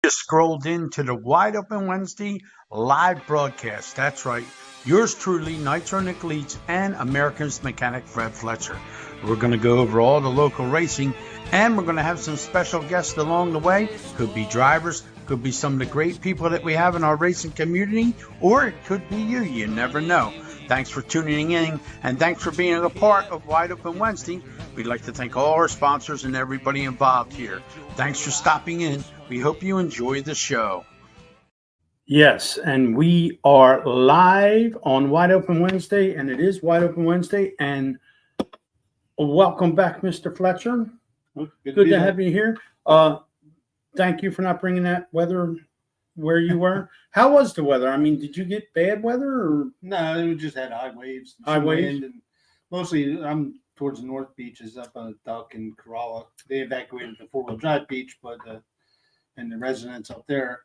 just scrolled into the Wide Open Wednesday live broadcast. That's right. Yours truly, Nitro Nick Leach and America's Mechanic Fred Fletcher. We're going to go over all the local racing, and we're going to have some special guests along the way. Could be drivers, could be some of the great people that we have in our racing community, or it could be you. You never know. Thanks for tuning in, and thanks for being a part of Wide Open Wednesday. We'd like to thank all our sponsors and everybody involved here. Thanks for stopping in. We hope you enjoy the show. Yes, and we are live on Wide Open Wednesday, and it is Wide Open Wednesday. And welcome back, Mr. Fletcher. Good to have you here. Thank you for not bringing that weather where you were. How was the weather? I mean, did you get bad weather? Or? No, we just had high waves. High waves? And mostly, I'm towards the North Beaches up on the Duck and Corolla. They evacuated the four-wheel drive beach, but and the residents up there.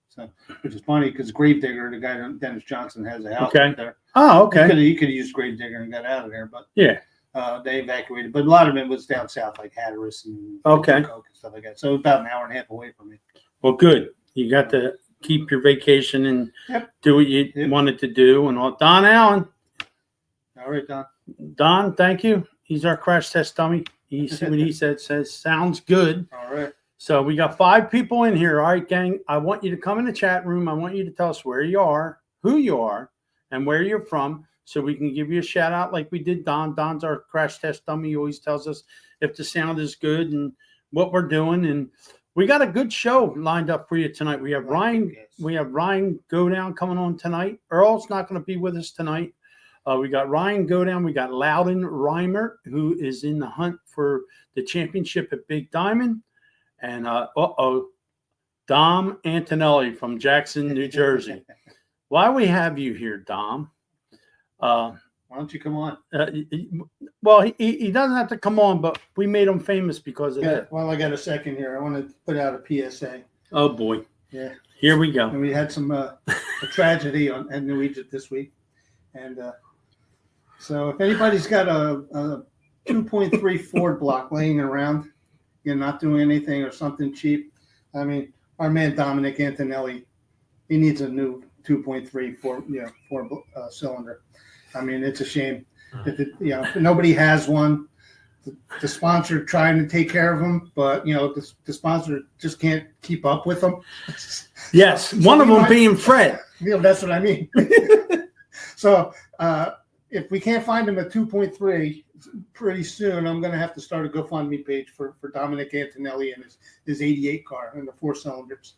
So, which is funny because Gravedigger, the guy Dennis Johnson, has a house up there. Oh, okay. He could have used Gravedigger and got out of there, but yeah, they evacuated. But a lot of it was down south, like Hatteras and Coke and stuff like that. So about an hour and a half away from me. Well, good. You got to keep your vacation and do what you wanted to do. And all. Don Allen. All right, Don. Don, thank you. He's our crash test dummy. He see what he says sounds good. All right. So we got 5 people in here. All right, gang. I want you to come in the chat room. I want you to tell us where you are, who you are, and where you're from, so we can give you a shout out like we did Don. Don's our crash test dummy. He always tells us if the sound is good and what we're doing. And we got a good show lined up for you tonight. We have Ryan Godown coming on tonight. Earl's not going to be with us tonight. We got Ryan Godown. We got Loudon Reimer, who is in the hunt for the championship at Big Diamond. And Dom Antonelli from Jackson, New Jersey. Why we have you here, Dom? Why don't you come on? Well, he doesn't have to come on, but we made him famous because of that. Well, I got a second here. I want to put out a PSA. Oh, boy. Yeah. Here we go. And we had some a tragedy at New Egypt this week. And so if anybody's got a 2.3 Ford block laying around, you're not doing anything or something cheap. I mean, our man Dominic Antonelli, he needs a new 2.3 four cylinder. I mean, it's a shame if nobody has one. The sponsor trying to take care of them, but the sponsor just can't keep up with them. Yes, one of them being Fred. That's what I mean. So if we can't find him at 2.3 pretty soon, I'm going to have to start a GoFundMe page for Dominic Antonelli and his 88 car and the 4 cylinders.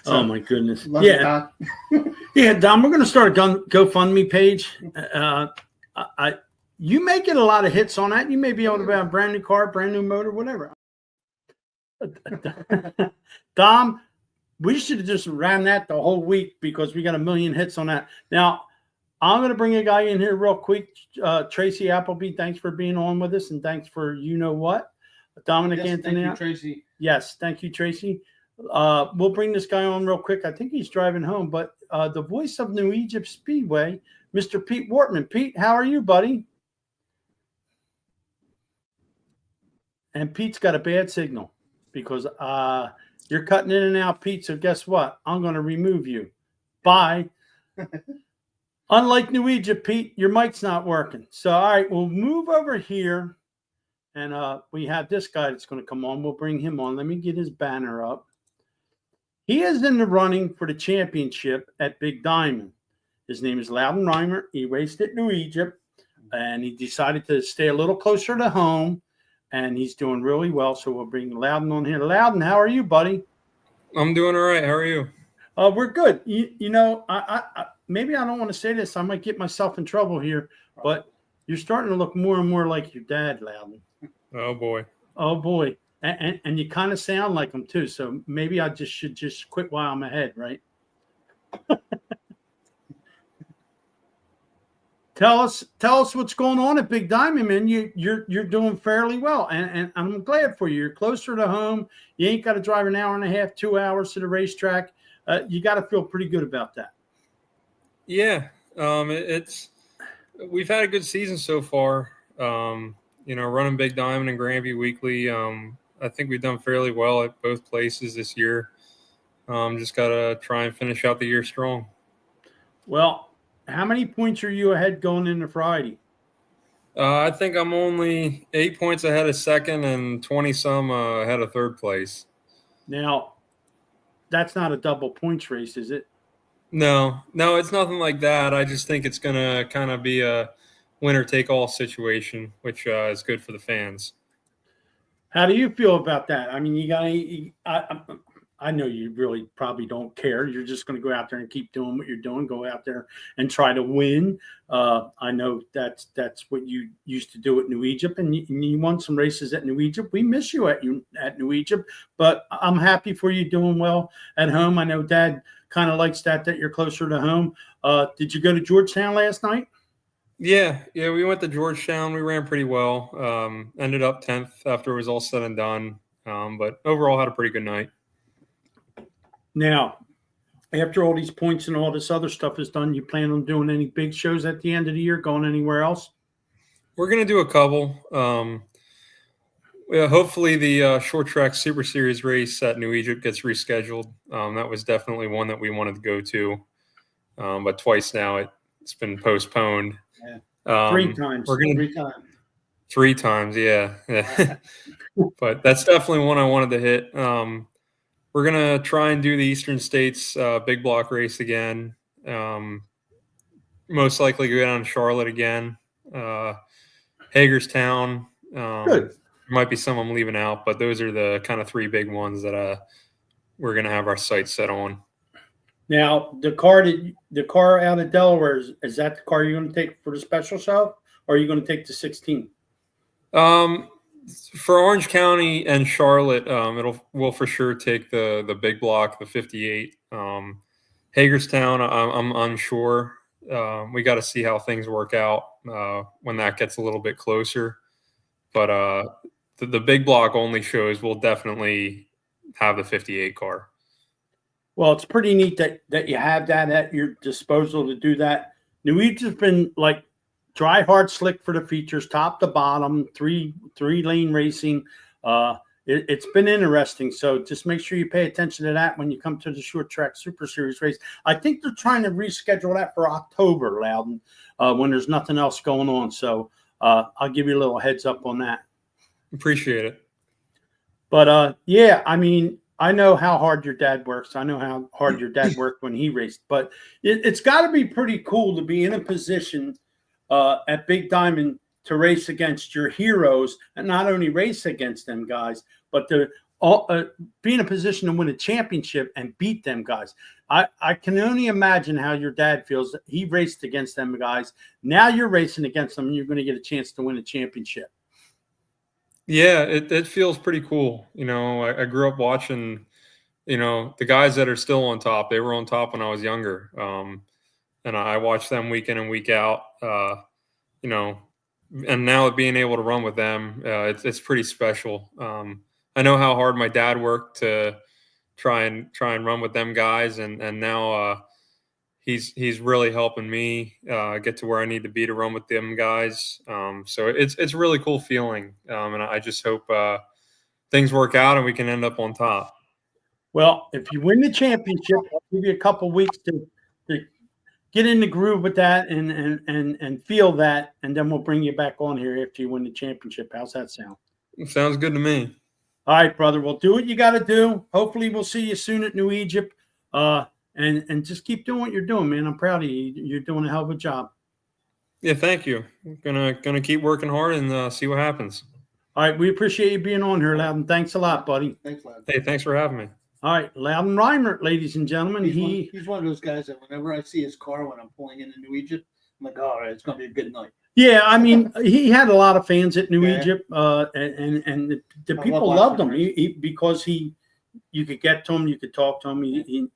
So, oh, my goodness. Yeah. Yeah, Dom, we're going to start a GoFundMe page. You may get a lot of hits on that. You may be able to buy a brand new car, brand new motor, whatever. Dom, we should have just ran that the whole week because we got 1 million hits on that. Now, I'm going to bring a guy in here real quick. Tracy Appleby, thanks for being on with us, and thanks for you-know-what. Dominic Anthony. Thank you, Tracy. Yes, thank you, Tracy. We'll bring this guy on real quick. I think he's driving home, but the voice of New Egypt Speedway, Mr. Pete Wortman. Pete, how are you, buddy? And Pete's got a bad signal because you're cutting in and out, Pete, so guess what? I'm going to remove you. Bye. Unlike New Egypt, Pete, your mic's not working. So, all right, we'll move over here. And we have this guy that's going to come on. We'll bring him on. Let me get his banner up. He is in the running for the championship at Big Diamond. His name is Loudon Reimer. He raced at New Egypt, and he decided to stay a little closer to home, and he's doing really well. So we'll bring Loudon on here. Loudon, how are you, buddy? I'm doing all right. How are you? We're good. I maybe I don't want to say this. I might get myself in trouble here, but you're starting to look more and more like your dad, Loudon. Oh, boy. Oh, boy. And you kind of sound like him, too. So maybe I should quit while I'm ahead, right? Tell us what's going on at Big Diamond, man. You're doing fairly well, and I'm glad for you. You're closer to home. You ain't got to drive an hour and a half, 2 hours to the racetrack. You got to feel pretty good about that. Yeah, we've had a good season so far. Running Big Diamond and Grandview Weekly. I think we've done fairly well at both places this year. Just got to try and finish out the year strong. Well, how many points are you ahead going into Friday? I think I'm only 8 points ahead of second and 20-some ahead of third place. Now, that's not a double points race, is it? No, it's nothing like that. I just think it's going to kind of be a winner-take-all situation, which is good for the fans. How do you feel about that? I mean, I know you really probably don't care. You're just going to go out there and keep doing what you're doing. Go out there and try to win. I know that's what you used to do at New Egypt, and you won some races at New Egypt. We miss you at New Egypt, but I'm happy for you doing well at home. I know Dad kind of likes that you're closer to home. Did you go to Georgetown last night? Yeah, we went to Georgetown. We ran pretty well. Ended up 10th after it was all said and done, but overall had a pretty good night. Now, after all these points and all this other stuff is done, you plan on doing any big shows at the end of the year, going anywhere else? We're going to do a couple. Hopefully the short track Super Series race at New Egypt gets rescheduled. That was definitely one that we wanted to go to, but twice now it's been postponed. Yeah. 3 times. We're gonna 3 times. 3 times, yeah. But that's definitely one I wanted to hit. We're gonna try and do the Eastern States big block race again. Most likely go down to Charlotte again. Hagerstown. Good. There might be some I'm leaving out, but those are the kind of 3 big ones that we're gonna have our sights set on. Now, the car out of Delaware, is that the car you're going to take for the special show, or are you going to take the 16? For Orange County and Charlotte, we'll for sure take the big block, the 58. Hagerstown, I'm unsure. We got to see how things work out when that gets a little bit closer. But the big block only shows will definitely have the 58 car. Well, it's pretty neat that you have that at your disposal to do that. New Egypt's been like dry, hard, slick for the features, top to bottom, three lane racing. It's been interesting. So just make sure you pay attention to that when you come to the short track Super Series race. I think they're trying to reschedule that for October, Loudon, when there's nothing else going on. So I'll give you a little heads up on that. Appreciate it. But yeah, I mean, I know how hard your dad works. I know how hard your dad worked when he raced, but it's got to be pretty cool to be in a position at Big Diamond to race against your heroes, and not only race against them guys, but to be in a position to win a championship and beat them guys. I can only imagine how your dad feels. He raced against them guys. Now you're racing against them, and you're going to get a chance to win a championship. Yeah, it feels pretty cool. I grew up watching, the guys that are still on top. They were on top when I was younger. And I watched them week in and week out, and now being able to run with them, it's pretty special. I know how hard my dad worked to try and run with them guys. And now he's really helping me get to where I need to be to run with them guys. So it's a really cool feeling. And I just hope things work out and we can end up on top. Well, if you win the championship, I'll give you a couple weeks to get in the groove with that and feel that, and then we'll bring you back on here after you win the championship. How's that sound? It sounds good to me. All right, brother. Well, do what you got to do. Hopefully we'll see you soon at New Egypt. And just keep doing what you're doing, man. I'm proud of you. You're doing a hell of a job. Yeah, thank you. Gonna keep working hard and see what happens. All right, we appreciate you being on here, Loudon. Thanks a lot, buddy. Thanks, Loudon. Hey, thanks for having me. All right, Loudon Reimer, ladies and gentlemen. He's one of those guys that whenever I see his car when I'm pulling into New Egypt, I'm like, all right, it's gonna be a good night. Yeah, I mean, he had a lot of fans at New Egypt, and the people loved him because you could get to him, you could talk to him,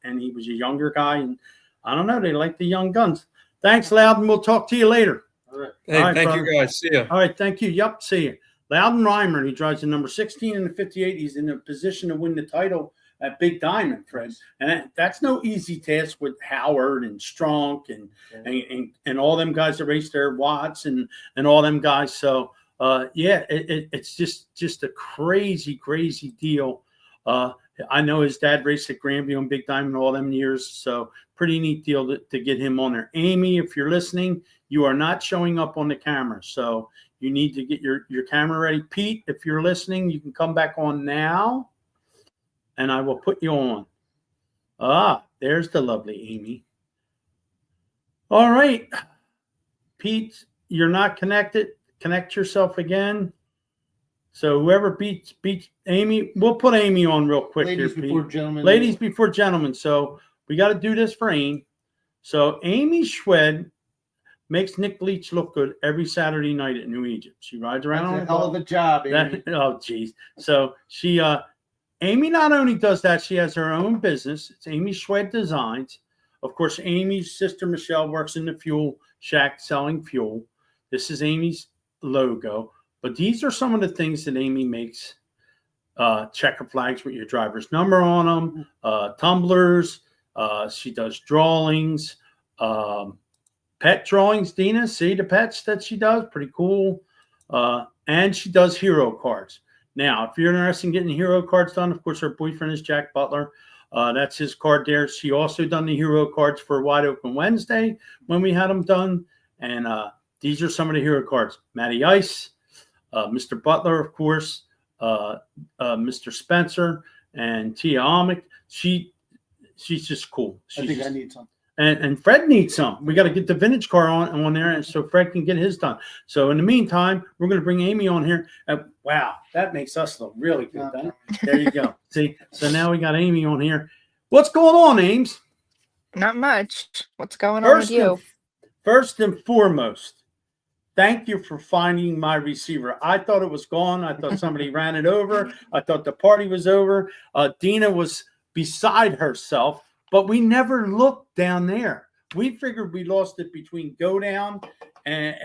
and he was a younger guy, and I don't know, they like the young guns. Thanks, Loudon. We'll talk to you later. All right. Hey, All right, thank brother. you guys. See ya. All right, thank you. Yep, see you. Loudon Reimer, he drives the number 16 and the 58. He's in a position to win the title at Big Diamond, Fred. And that's no easy task with Howard and Strunk and all them guys that race there, Watts and all them guys. So, yeah, it's just a crazy, crazy deal. I know his dad raced at Granby on Big Diamond all them years, so pretty neat deal to get him on there. Amy, if you're listening, you are not showing up on the camera, so you need to get your camera ready. Pete, if you're listening, you can come back on now, and I will put you on. Ah, there's the lovely Amy. All right, Pete, you're not connected. Connect yourself again. So whoever beats Amy, we'll put Amy on real quick. Ladies here, before Pete. gentlemen. Ladies before gentlemen. So we got to do this for Amy. So Amy Schwed makes Nick Leach look good every Saturday night at New Egypt. She rides around. That's a hell of a job, Amy. Oh, geez. So she, Amy not only does that, she has her own business. It's Amy Schwed Designs. Of course, Amy's sister Michelle works in the fuel shack selling fuel. This is Amy's logo. But these are some of the things that Amy makes. Checker flags with your driver's number on them, tumblers. She does drawings, pet drawings. Dina, see the pets that she does? Pretty cool. And she does hero cards. Now, if you're interested in getting hero cards done, of course, her boyfriend is Jack Butler. That's his card there. She also done the hero cards for Wide Open Wednesday when we had them done. And these are some of the hero cards. Matty Ice, Mr. Butler, of course, Mr. Spencer, and Tia Amick. She's just cool. I think I need some. And Fred needs some. We got to get the vintage car on there, and so Fred can get his done. So in the meantime, we're going to bring Amy on here. Wow, that makes us look really good. Doesn't it? There you go. See, so now we got Amy on here. What's going on, Ames? Not much. What's going on with you? First and foremost, thank you for finding my receiver. I thought it was gone. I thought somebody ran it over. I thought the party was over. Dina was beside herself, but we never looked down there. We figured we lost it between go down and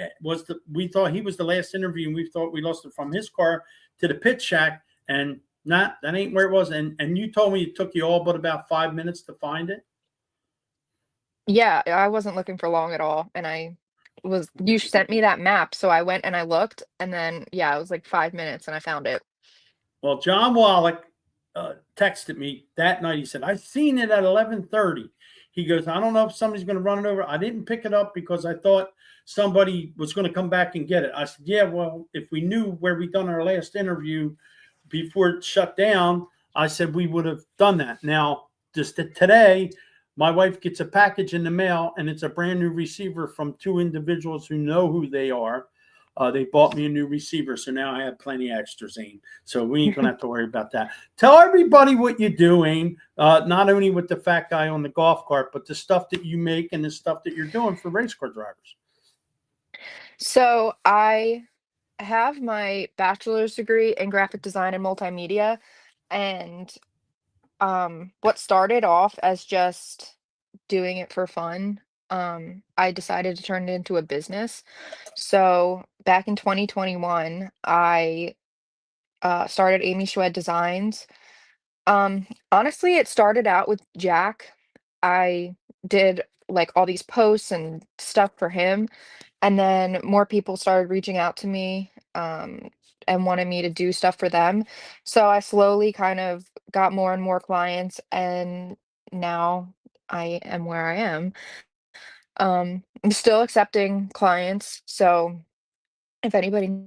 we thought he was the last interview, and we thought we lost it from his car to the pit shack, and that ain't where it was. And you told me it took you all but about 5 minutes to find it. Yeah, I wasn't looking for long at all, and you sent me that map, so I went and I looked, and then it was like 5 minutes and I found it. Well, John Wallach texted me that night. He said, I seen it at 11:30. He goes, I don't know if somebody's going to run it over. I didn't pick it up because I thought somebody was going to come back and get it. I said, yeah, well, if we knew where we done our last interview before it shut down, I said we would have done that. Now, just today, my wife gets a package in the mail, and it's a brand new receiver from two individuals who know who they are. They bought me a new receiver, so now I have plenty of extras, Aim. So we ain't going to have to worry about that. Tell everybody what you do, Aim, not only with the fat guy on the golf cart, but the stuff that you make and the stuff that you're doing for race car drivers. So I have my bachelor's degree in graphic design and multimedia, and what started off as just doing it for fun, I decided to turn it into a business. So back in 2021, I started Amy Schwed Designs. Honestly, it started out with Jack. I did like all these posts and stuff for him, and then more people started reaching out to me, and wanted me to do stuff for them. So I slowly kind of got more and more clients, and now I am where I am. I'm still accepting clients, so if anybody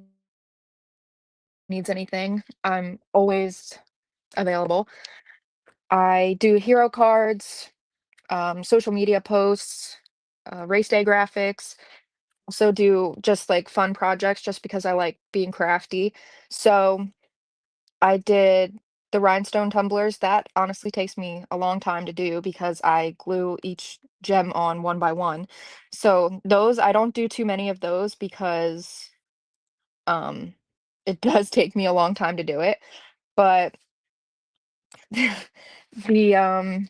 needs anything, I'm always available. I do hero cards, social media posts, race day graphics. Also do just like fun projects just because I like being crafty. So I did the rhinestone tumblers. That honestly takes me a long time to do because I glue each gem on one by one. So those, I don't do too many of those because um it does take me a long time to do it. But the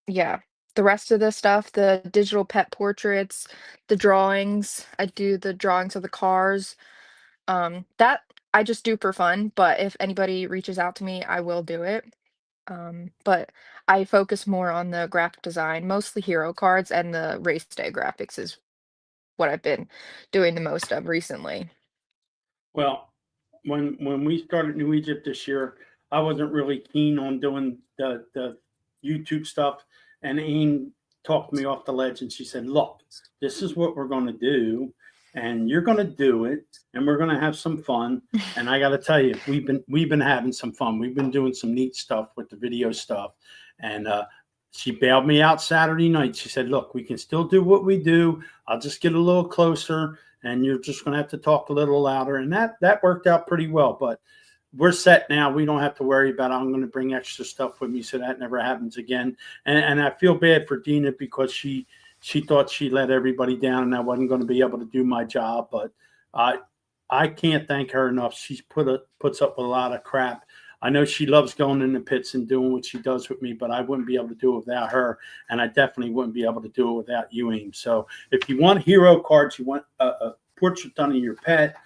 yeah, the rest of the stuff, the digital pet portraits, the drawings, I do the drawings of the cars. That I just do for fun, but if anybody reaches out to me, I will do it. But I focus more on the graphic design, mostly hero cards, and the race day graphics is what I've been doing the most of recently. Well, when we started New Egypt this year, I wasn't really keen on doing the YouTube stuff. And Aim talked me off the ledge, and she said, "Look, this is what we're going to do, and you're going to do it, and we're going to have some fun." And I got to tell you, we've been having some fun. We've been doing some neat stuff with the video stuff, and she bailed me out Saturday night. She said, "Look, we can still do what we do. I'll just get a little closer, and you're just going to have to talk a little louder." And that worked out pretty well. But we're set now. We don't have to worry about, I'm going to bring extra stuff with me, so that never happens again. And I feel bad for Dina, because she thought she let everybody down and I wasn't going to be able to do my job. But I can't thank her enough. She's puts up with a lot of crap. I know she loves going in the pits and doing what she does with me, but I wouldn't be able to do it without her. And I definitely wouldn't be able to do it without you, Aim. So if you want hero cards, you want a portrait done of your pet,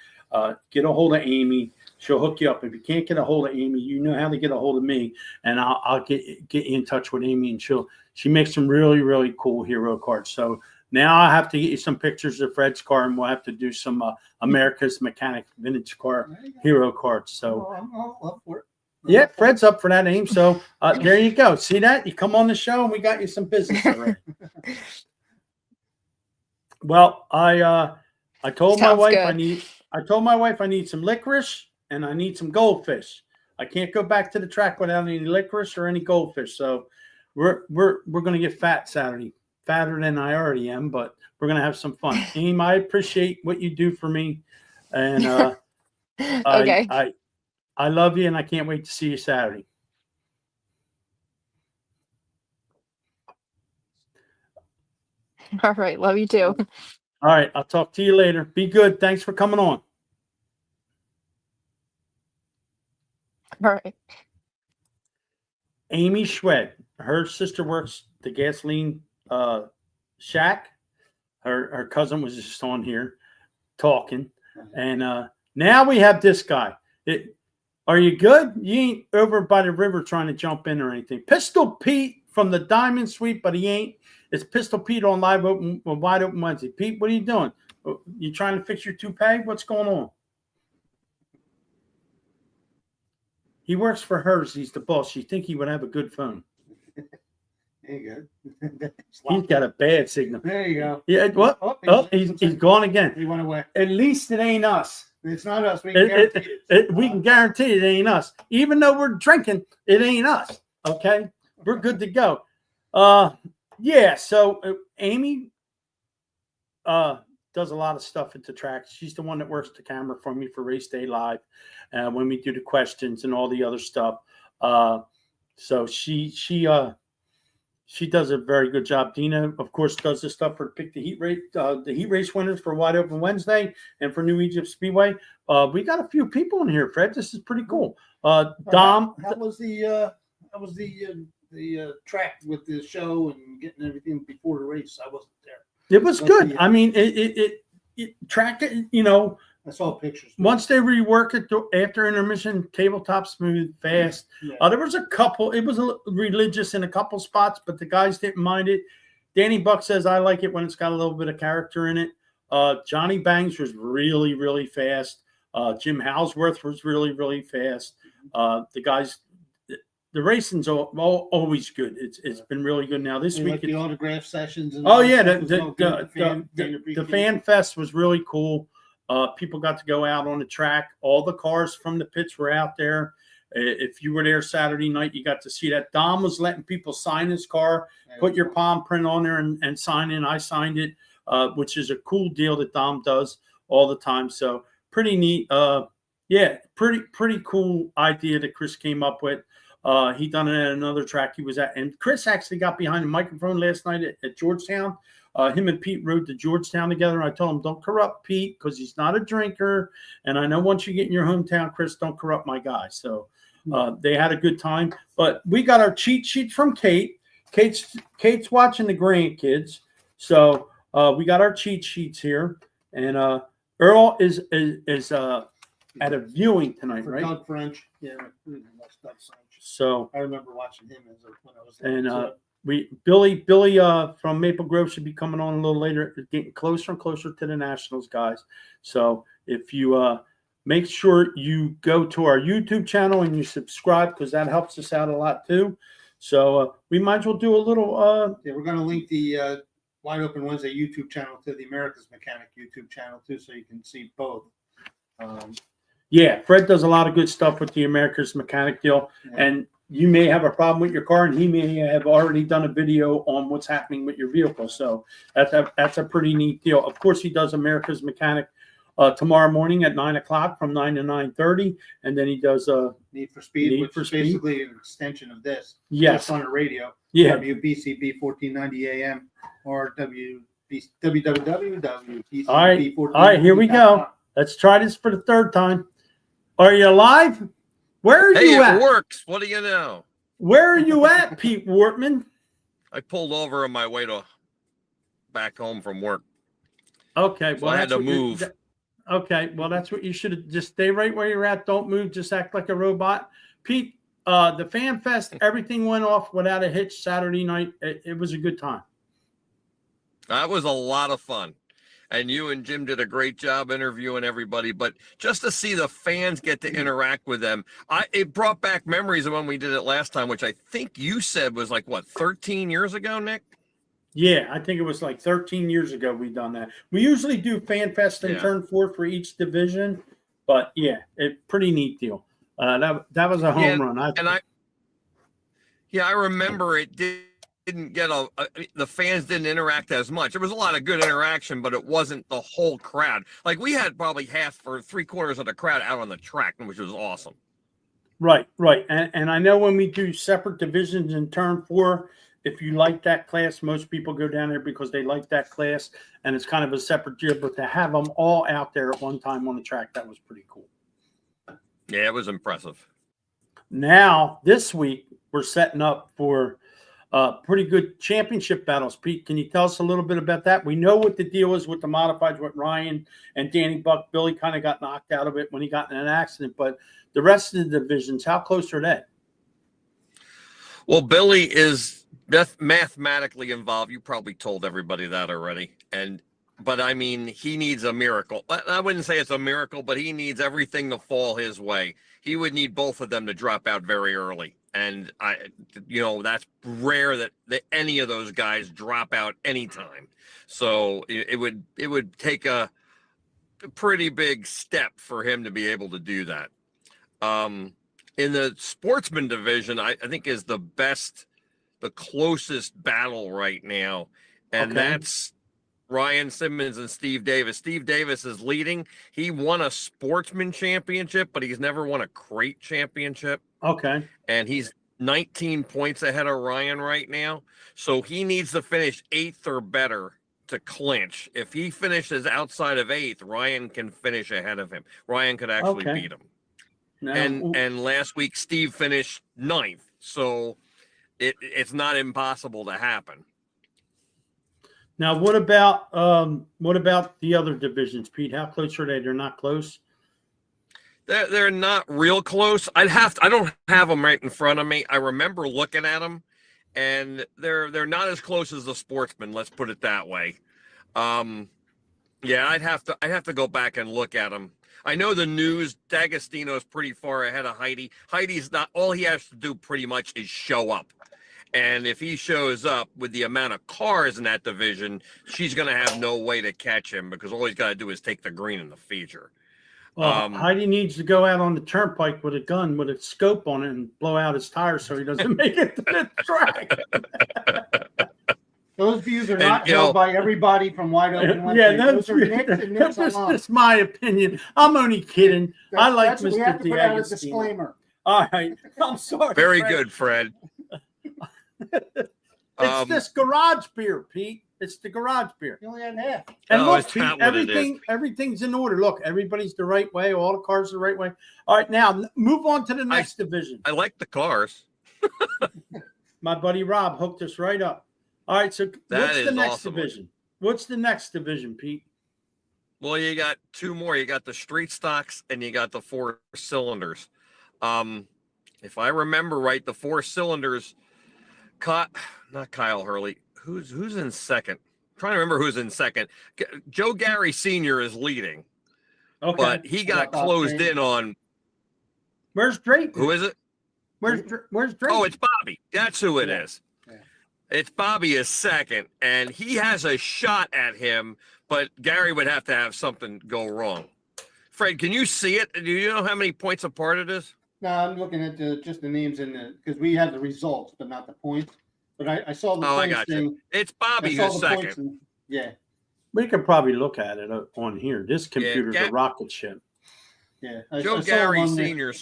get a hold of Amy. She'll hook you up. If you can't get a hold of Amy, you know how to get a hold of me, and I'll get you in touch with Amy, and she makes some really, really cool hero cards. So now I have to get you some pictures of Fred's car, and we'll have to do some America's Mechanic vintage car hero cards. So I'm up for it. yeah, Fred's up for that, Aim. So there you go. See that? You come on the show, and we got you some business already. Well, I told my Sounds wife good. I told my wife I need some licorice and I need some goldfish. I can't go back to the track without any licorice or any goldfish. So we're going to get fat Saturday, fatter than I already am, but we're going to have some fun. Aim, I appreciate what you do for me, and Okay. I love you, and I can't wait to see you Saturday. All right. Love you too. All right, I'll talk to you later. Be good. Thanks for coming on. All right. Amy Schwed. Her sister works the gasoline shack. Her cousin was just on here talking. And now we have this guy. Are you good? You ain't over by the river trying to jump in or anything. Pistol Pete from the Diamond Suite, but he ain't. It's Pistol Pete on Wide Open Wednesday. Pete, what are you doing? You trying to fix your toupee? What's going on? He works for hers. He's the boss. You think he would have a good phone? There you go. He's got a bad signal. There you go. Yeah, what? Oh, he's gone again. He went away. At least it ain't us. It's not us. We can guarantee it. We can guarantee it ain't us. Even though we're drinking, it ain't us. Okay? We're good to go. Yeah, so Amy does a lot of stuff at the track. She's the one that works the camera for me for Race Day Live when we do the questions and all the other stuff. So she does a very good job. Dina, of course, does the stuff for Pick the Heat Race winners for Wide Open Wednesday and for New Egypt Speedway. We got a few people in here, Fred. This is pretty cool. Dom, How was the track with the show and getting everything before the race? I wasn't there. it was good. I mean, it tracked it, you know. I saw pictures. Once they rework it after intermission, tabletop smooth, fast. Yeah. There was a couple. It was religious in a couple spots, but the guys didn't mind it. Danny Buck says, I like it when it's got a little bit of character in it. Johnny Bangs was really, really fast. Jim Halsworth was really, really fast. The guys, the racing's always good. It's been really good. Now this week, like the autograph sessions. And the fan fest was really cool. People got to go out on the track. All the cars from the pits were out there. If you were there Saturday night, you got to see that. Dom was letting people sign his car, put your palm print on there and sign in. I signed it, which is a cool deal that Dom does all the time. So pretty neat. Yeah, pretty cool idea that Chris came up with. He done it at another track he was at. And Chris actually got behind the microphone last night at Georgetown. Him and Pete rode to Georgetown together. I told him, don't corrupt Pete because he's not a drinker. And I know once you get in your hometown, Chris, don't corrupt my guy. So they had a good time. But we got our cheat sheet from Kate. Kate's watching the grandkids. So we got our cheat sheets here. And Earl is at a viewing tonight, for right? Doug French. Yeah. That's Doug French. So I remember watching him when I was there. and Billy from Maple Grove should be coming on a little later. It's getting closer and closer to the Nationals, guys. So if you make sure you go to our YouTube channel and you subscribe because that helps us out a lot too. So we might as well do a little. Yeah, we're going to link the Wide Open Wednesday YouTube channel to the America's Mechanic YouTube channel too, so you can see both. Yeah, Fred does a lot of good stuff with the America's Mechanic deal, and you may have a problem with your car, and he may have already done a video on what's happening with your vehicle. So that's a pretty neat deal. Of course, he does America's Mechanic tomorrow morning at 9 o'clock from 9 to 9:30, and then he does Need for Speed, Need which for is Speed. basically an extension of this. Yes. Just on the radio. Yeah. WBCB 1490 AM or www.WBCB. All right, here we go. Let's try this for the third time. Are you alive? Where are Hey, you it at? works. What do you know? Where are you at, Pete Wortman? I pulled over on my way to back home from work. Okay, So I had to move. Okay, well, that's what you should have. Just stay right where you're at. Don't move. Just act like a robot. Pete, the Fan Fest, everything went off without a hitch Saturday night. It was a good time. That was a lot of fun. And you and Jim did a great job interviewing everybody. But just to see the fans get to interact with them, it brought back memories of when we did it last time, which I think you said was like, what, 13 years ago, Nick? Yeah, I think it was like 13 years ago we done that. We usually do Fan Fest and Turn 4 for each division. But, yeah, pretty neat deal. That was a home run. I remember it didn't get the fans didn't interact as much. There was a lot of good interaction, but it wasn't the whole crowd. Like we had probably half or 3/4 of the crowd out on the track, which was awesome. Right. And I know when we do separate divisions in Turn 4, if you like that class, most people go down there because they like that class, and it's kind of a separate deal. But to have them all out there at one time on the track, that was pretty cool. Yeah, it was impressive. Now, this week, we're setting up for pretty good championship battles. Pete, can you tell us a little bit about that? We know what the deal is with the modifieds with Ryan and Danny Buck. Billy kind of got knocked out of it when he got in an accident, but the rest of the divisions, how close are they? Well, Billy is mathematically involved. You probably told everybody that already. But I mean, he needs a miracle. I wouldn't say it's a miracle, but he needs everything to fall his way. He would need both of them to drop out very early. And that's rare that any of those guys drop out anytime. So it would take a pretty big step for him to be able to do that. In the sportsman division, I think is the closest battle right now. And that's Ryan Simmons and Steve Davis. Steve Davis is leading. He won a sportsman championship, but he's never won a crate championship. Okay. And he's 19 points ahead of Ryan right now. So he needs to finish 8th or better to clinch. If he finishes outside of 8th, Ryan can finish ahead of him. Ryan could actually beat him. Now, and last week, Steve finished 9th. So it's not impossible to happen. Now, what about the other divisions, Pete? How close are they? They're not close. They're not real close. I don't have them right in front of me. I remember looking at them, and they're not as close as the sportsman. Let's put it that way. Yeah, I'd have to go back and look at them. I know the news. D'Agostino's pretty far ahead of Heidi. Heidi's not. All he has to do pretty much is show up. And if he shows up with the amount of cars in that division, she's going to have no way to catch him because all he's got to do is take the green in the feature. Well, Heidi needs to go out on the turnpike with a gun with a scope on it and blow out his tires so he doesn't make it to the track. Those views are not held by everybody from Wide Open Wednesday. Those are Nick's and Nick's alone. That's my opinion. I'm only kidding. I like Mr. We have to put out a D'Agostino. disclaimer. All right. I'm sorry. Very Fred. good, Fred. It's this garage beer, Pete. It's the garage beer. You only had half. And No, look, it's Pete, not what it is. everything's in order. Look, everybody's the right way. All the cars are the right way. All right, now move on to the next division. I like the cars. My buddy Rob hooked us right up. All right, so what's the is next awesome. division? What's the next division, Pete? Well, you got two more. You got the street stocks and you got the 4 cylinders. If I remember right, the 4 cylinders, not Kyle Hurley. Who's in second? I'm trying to remember who's in second. Joe Gary Sr. is leading. Okay. but he got Bob closed Drayton? in on. Where's Drayton? Who is it? Where's Drayton? Oh, it's Bobby. That's who it Yeah. is. Yeah. It's Bobby is second, and he has a shot at him, but Gary would have to have something go wrong. Fred, can you see it? Do you know how many points apart it is? No, I'm looking at just the names in the because we have the results, but not the points. But I saw the Oh, I points got you. thing. It's I Bobby saw who's the points second. and, yeah, We could probably look at it on here. This computer's Ga- a rocket ship. yeah. Joe I saw Gary one there.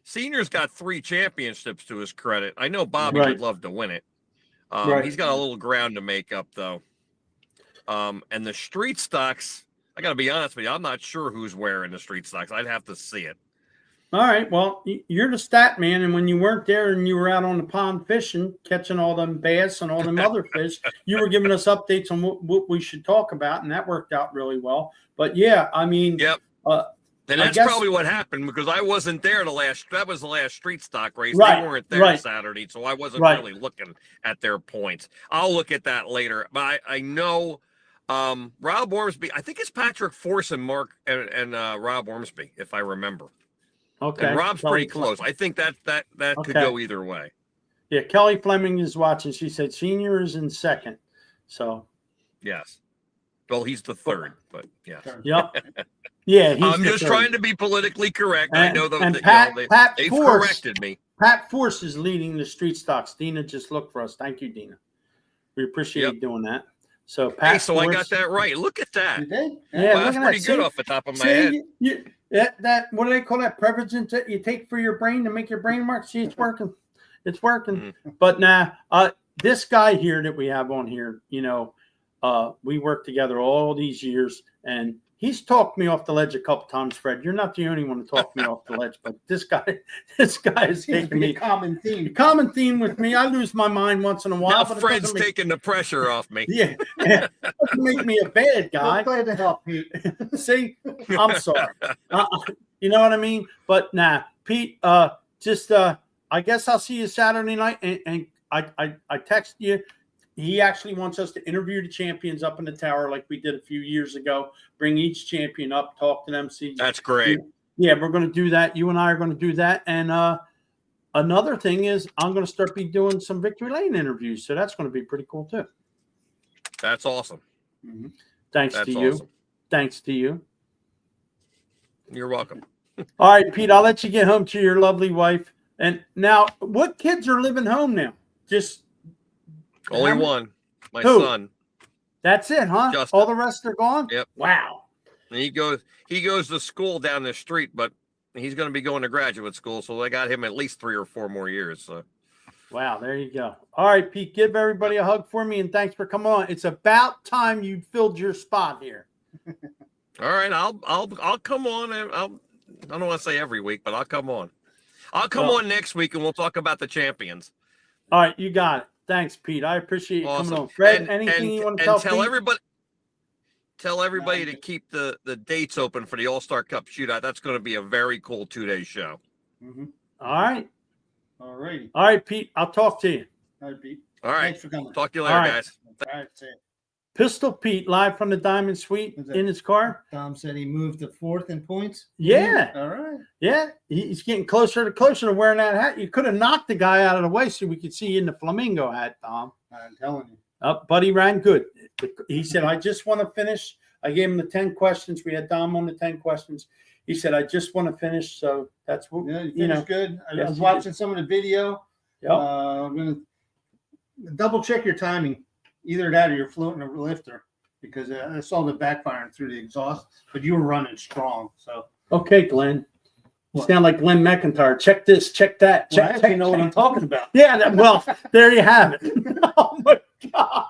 Senior's got 3 championships to his credit. I know Bobby Right. would love to win it. Right. He's got a little ground to make up, though. And the street stocks, I got to be honest with you, I'm not sure who's wearing the street stocks. I'd have to see it. All right. Well, you're the stat man, and when you weren't there and you were out on the pond fishing, catching all them bass and all them other fish, you were giving us updates on what we should talk about, and that worked out really well. But yeah, I mean, Yep. And I that's guess- probably what happened because I wasn't there that was the last street stock race. Right, They weren't there right. Saturday, so I wasn't Right. really looking at their points. I'll look at that later. But I know Rob Ormsby, I think it's Patrick Force and Rob Ormsby, if I remember. okay. And Rob's Kelly pretty close. I think that could Okay. go either way. Yeah, Kelly Fleming is watching. She said Senior is in second. So, Yes. Well, he's the third, but yeah. yep. Yeah, he's I'm the just third. trying to be politically correct. I know And that Pat they've Force, corrected me. Pat Force is leading the street stocks. Dina just looked for us. Thank you, Dina. We appreciate Yep. you doing that. So, Pat Hey, so Force, I got that right. Look at that. You did? Yeah, Well, look that's at pretty that. good See? off the top of my head. See, that what do they call that privilege that you take for your brain to make your brain work? See, it's working. It's working. Mm-hmm. But now, this guy here that we have on here, we worked together all these years, and he's talked me off the ledge a couple times. Fred, you're not the only one to talk me off the ledge, but this guy is Seems to taking be a me. common The theme. common theme with me, I lose my mind once in a while. Now but it Fred's doesn't make- taking the pressure off me. yeah, it doesn't make me a bad guy. I'm glad to help, Pete. See, I'm sorry. You know what I mean? But nah, Pete, I guess I'll see you Saturday night. And I text you. He actually wants us to interview the champions up in the tower like we did a few years ago. Bring each champion up, talk to them, see. That's great. Yeah, we're going to do that. You and I are going to do that. And another thing is I'm going to start doing some Victory Lane interviews. So that's going to be pretty cool too. That's awesome. Thanks That's to you. awesome. Thanks to you. You're welcome. All right, Pete, I'll let you get home to your lovely wife. And now, what kids are living home now? Just Only how many- one. My Who? son. That's it, huh? Justin. All the rest are gone? Yep. Wow. And he goes to school down the street, but he's going to be going to graduate school, so they got him at least 3 or 4 more years. So Wow, there you go. All right, Pete, give everybody a hug for me, and thanks for coming on. It's about time you filled your spot here. all right, I'll come on. And I don't want to say every week, but I'll come on. I'll come Well- on next week, and we'll talk about the champions. All right, you got it. Thanks, Pete. I appreciate you Awesome. coming on. Fred, And- anything you want to and tell Pete? tell everybody to keep the dates open for the All-Star Cup shootout. That's going to be a very cool 2-day show. All right. All righty. All right, Pete, I'll talk to you. All right, Pete. All right. Thanks for coming. Talk to you later, All right. guys. All right, see ya. Pistol Pete, live from the Diamond Suite Is that- in his car. Tom said he moved to 4th in points. Yeah. All right. Yeah, he's getting closer to wearing that hat. You could have knocked the guy out of the way so we could see you in the flamingo hat, Tom. I'm telling you. But he ran good. He said, I just want to finish. I gave him the 10 questions. We had Dom on the 10 questions. He said, I just want to finish. So that's what, Yeah, you you know. finished good. I Yes, was you watching some of the video. Yep. I'm going to double check your timing. Either that or you're floating a lifter because I saw the backfiring through the exhaust, but you were running strong. So Okay, Glenn. You What? sound like Glenn McIntyre. Check this, check that. well, I Check, actually check, know what I'm check. talking about. Yeah, well, there you have it. Oh, my God.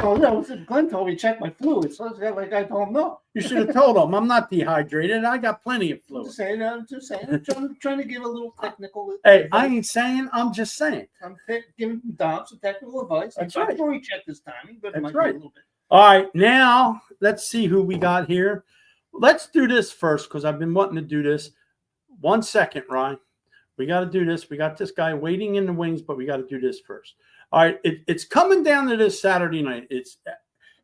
Oh, no, Glenn told me check my fluids. So it's like I told him no. You should have told him I'm not dehydrated. I got plenty of I'm fluid. just saying. I'm just saying. I'm trying to give a little technical. Hey, advice. I ain't saying, I'm just saying. I'm giving Dom some technical advice. That's I'm right. sure he checked his timing, but it That's might right. be a little bit. All right, now let's see who we got here. Let's do this first because I've been wanting to do this. 1 second, Ryan. We got to do this. We got this guy waiting in the wings, but we got to do this first. All right, it's coming down to this Saturday night.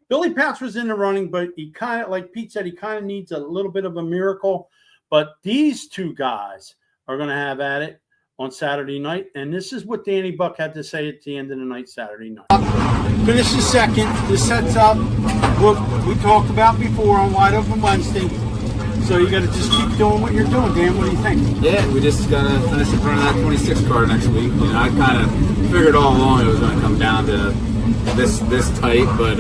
Billy Pouch was in the running, but he kind of, like Pete said, he kind of needs a little bit of a miracle. But these two guys are going to have at it on Saturday night. And this is what Danny Buck had to say at the end of the night, Saturday night. Finishes second. This sets up what we talked about before on Wide Open Wednesday. So you got to just keep doing what you're doing, Dan. What do you think? Yeah, we just got to finish in front of that 26 car next week. You know, I kind of figured all along it was going to come down to this tight, but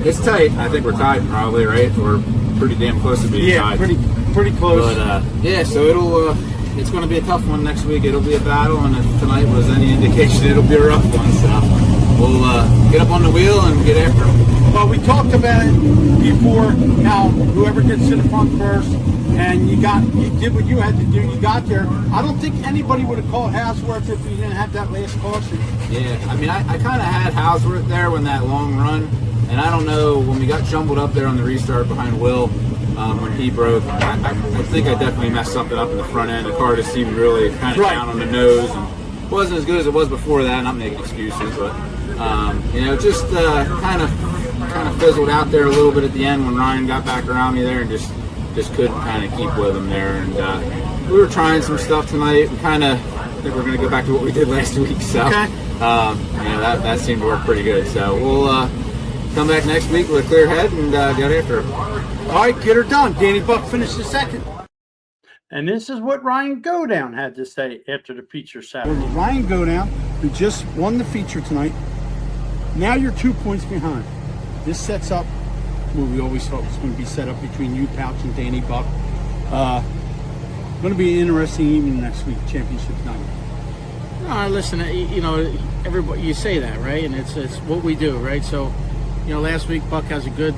it's tight. I think we're tied probably, right? We're pretty damn close to being tied. Yeah, pretty close. But yeah, so it's going to be a tough one next week. It'll be a battle, and if tonight was any indication, it'll be a rough one. So we'll get up on the wheel and get after them. Well, we talked about it before, how whoever gets to the front first, and you did what you had to do. You got there. I don't think anybody would have called Houseworth if you didn't have that last caution. Yeah, I mean, I kind of had Houseworth there when that long run, and I don't know, when we got jumbled up there on the restart behind Will, when he broke, I think I definitely messed something up in the front end. The car just seemed really kind of down on the nose, and wasn't as good as it was before that. Not making excuses, but you know, just kind of fizzled out there a little bit at the end when Ryan got back around me there, and just couldn't kind of keep with him there. And we were trying some stuff tonight. We kind of think we're going to go back to what we did last week. So you know, that seemed to work pretty good. So we'll come back next week with a clear head and get after it. All right, get her done. Danny Buck finished the second. And this is what Ryan Godown had to say after the feature Saturday. Ryan Godown, who just won the feature tonight. Now you're 2 points behind. This sets up what we always thought was going to be set up between you, Pouch, and Danny Buck. Going to be an interesting evening next week, championship night. No, listen, you know, everybody, you say that, right? And it's what we do, right? So, you know, last week Buck has a good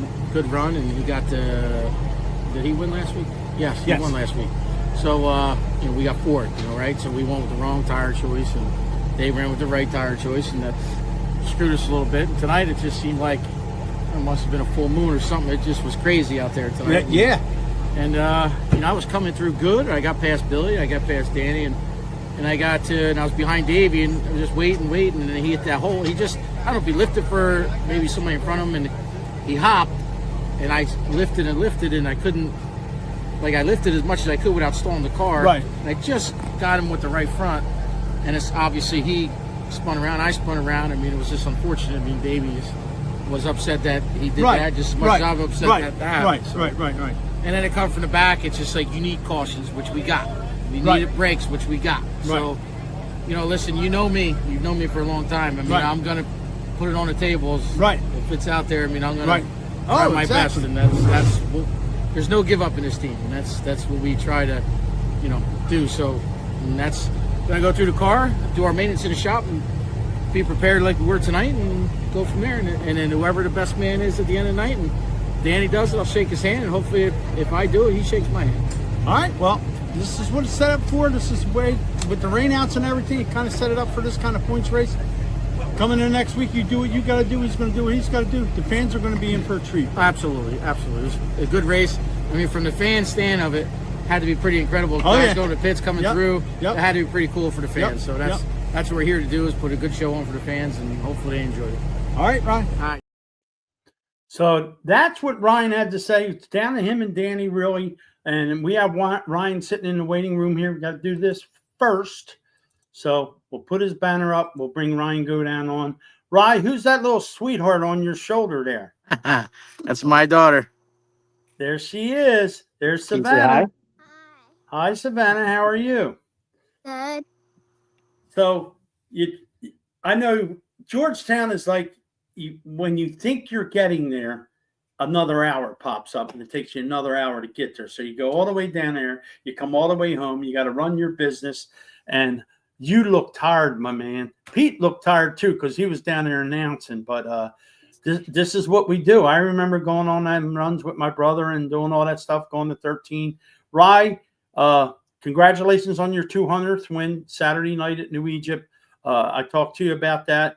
run, and he got did he win last week? Yes, he won last week. So, you know, we got fourth, you know, right? So we went with the wrong tire choice, and they ran with the right tire choice, and that screwed us a little bit. And tonight it just seemed like it must have been a full moon or something. It just was crazy out there tonight. Yeah. And, you know, I was coming through good. I got past Billy, I got past Danny, and I was behind Davey, and I was just waiting, and then he hit that hole. He just, I don't know if he lifted for maybe somebody in front of him, and he hopped, and I lifted, and I couldn't, like, I lifted as much as I could without stalling the car. Right. And I just got him with the right front, and it's obviously he spun around, I spun around. I mean, it was just unfortunate. I mean, Davey was upset that he did that just as much as I'm upset that happened. Right. And then it comes from the back. It's just like you need cautions, which we got. We needed brakes, which we got. So, you know, listen, you know me. You've known me for a long time. I mean, I'm going to put it on the tables. Right. If it's out there, I mean, I'm going to try my best. And there's no give up in this team. And that's what we try to, you know, do. So, and that's going to go through the car, do our maintenance in the shop, and be prepared like we were tonight, and go from there. And then whoever the best man is at the end of the night, and Danny does it, I'll shake his hand, and hopefully if I do it, he shakes my hand. All right, well, this is what it's set up for. This is the way, with the rainouts and everything, it kind of set it up for this kind of points race. Coming in next week, you do what you got to do. He's going to do what he's got to do. The fans are going to be in for a treat. Absolutely. It was a good race. I mean, from the fan stand of it, had to be pretty incredible. Guys going to the pits, coming through. It had to be pretty cool for the fans. So that's what we're here to do, is put a good show on for the fans, and hopefully they enjoy it. All right, Ryan. All right. So that's what Ryan had to say. It's down to him and Danny, really. And we have Ryan sitting in the waiting room here. We got to do this first. So we'll put his banner up. We'll bring Ryan Godown on. Ryan, who's that little sweetheart on your shoulder there? That's my daughter. There she is. There's Savannah. Hi, Savannah. How are you? Good. So I know Georgetown is like, when you think you're getting there, another hour pops up, and it takes you another hour to get there. So you go all the way down there, you come all the way home, you got to run your business, and you look tired, my man. Pete looked tired too, because he was down there announcing. But this is what we do. I remember going on them runs with my brother and doing all that stuff, going to 13. Rye, congratulations on your 200th win Saturday night at New Egypt. I talked to you about that.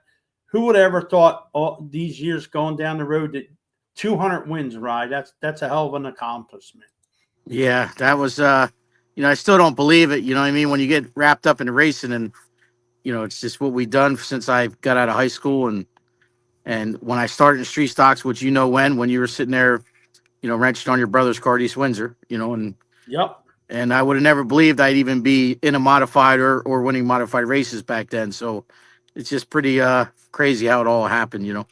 Who would ever thought all these years going down the road that 200 wins, Rye? That's a hell of an accomplishment. Yeah, that was, you know, I still don't believe it. You know what I mean? When you get wrapped up in racing, and, you know, it's just what we've done since I got out of high school, and, And when I started in street stocks, which when you were sitting there, wrenching on your brother's car at East Windsor, Yep. and I would have never believed I'd even be in a modified or winning modified races back then. So it's just pretty crazy how it all happened.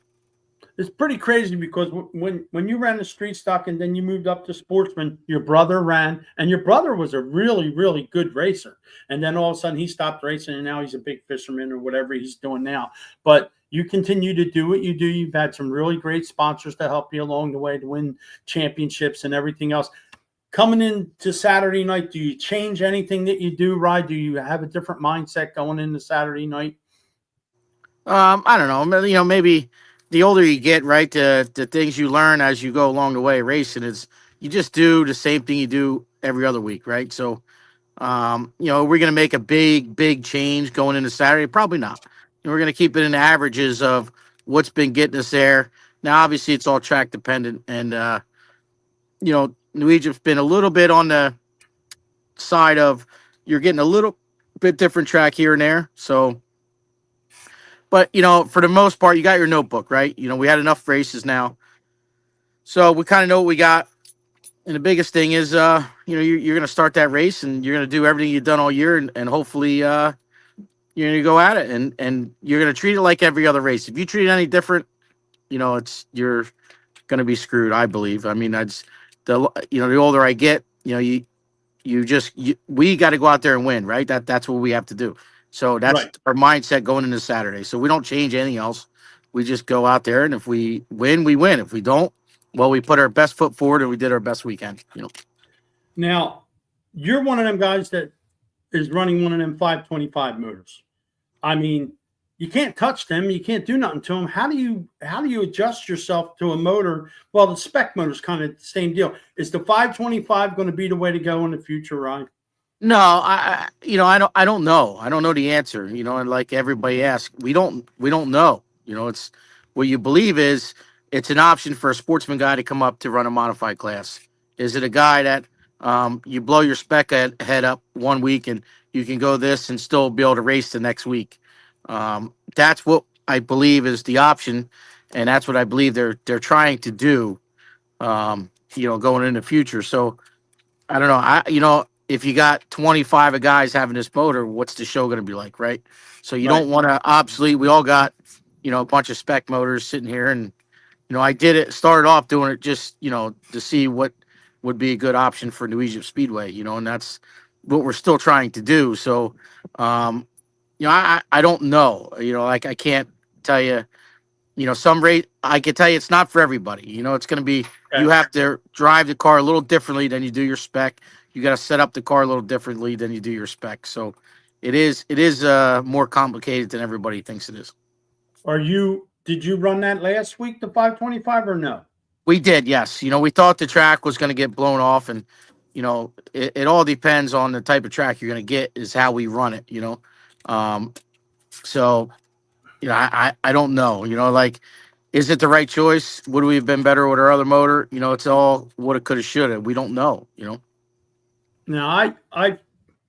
It's pretty crazy because when you ran the street stock and then you moved up to sportsman, your brother ran, and your brother was a really, really good racer. And then all of a sudden he stopped racing and now he's a big fisherman or whatever he's doing now. But you continue to do what you do. You've had some really great sponsors to help you along the way to win championships and everything else. Coming into Saturday night, do you change anything that you do, Rye? Do you have a different mindset going into Saturday night? I don't know. Maybe the older you get, right, the things you learn as you go along the way racing is you just do the same thing you do every other week, right? So, we're going to make a big change going into Saturday. Probably not. We're going to keep it in the averages of what's been getting us there. Now, obviously, it's all track dependent, and New Egypt's been a little bit on the side of you're getting a little bit different track here and there. So, but for the most part, you got your notebook, right? We had enough races now, so we kind of know what we got. And the biggest thing is, you're going to start that race, and you're going to do everything you've done all year, and hopefully, you're going to go at it, and you're going to treat it like every other race. If you treat it any different, you're going to be screwed. I believe. I mean, the older I get, we got to go out there and win, right? That's what we have to do. So that's Right. our mindset going into Saturday. So we don't change anything else. We just go out there, and if we win, we win. If we don't, well, we put our best foot forward, and we did our best weekend. Now, you're one of them guys that is running one of them 525 motors. I mean, you can't touch them. You can't do nothing to them. How do you adjust yourself to a motor? Well, the spec motor is kind of the same deal. Is the 525 going to be the way to go in the future, Ryan? No, I don't know. I don't know the answer. And like everybody asks, we don't know. It's what you believe is it's an option for a sportsman guy to come up to run a modified class. Is it a guy that you blow your spec head up one week and you can go this and still be able to race the next week? That's what I believe is the option, and that's what I believe they're trying to do. Going in the future. So I don't know. If you got 25 of guys having this motor, what's the show going to be like, right? So you don't want to obsolete. We all got, a bunch of spec motors sitting here, and I started off doing it just, to see what would be a good option for New Egypt Speedway, and that's what we're still trying to do. So, I don't know, like I can't tell you, some rate, I can tell you it's not for everybody. It's going to be, you have to drive the car a little differently than you do your spec. You got to set up the car a little differently than you do your spec. So it is more complicated than everybody thinks it is. Did you run that last week, the 525, or no? We did, yes. We thought the track was going to get blown off, and it all depends on the type of track you're going to get is how we run it. So I don't know. Like, is it the right choice? Would we have been better with our other motor? It's all what it could have, should have. We don't know. Now,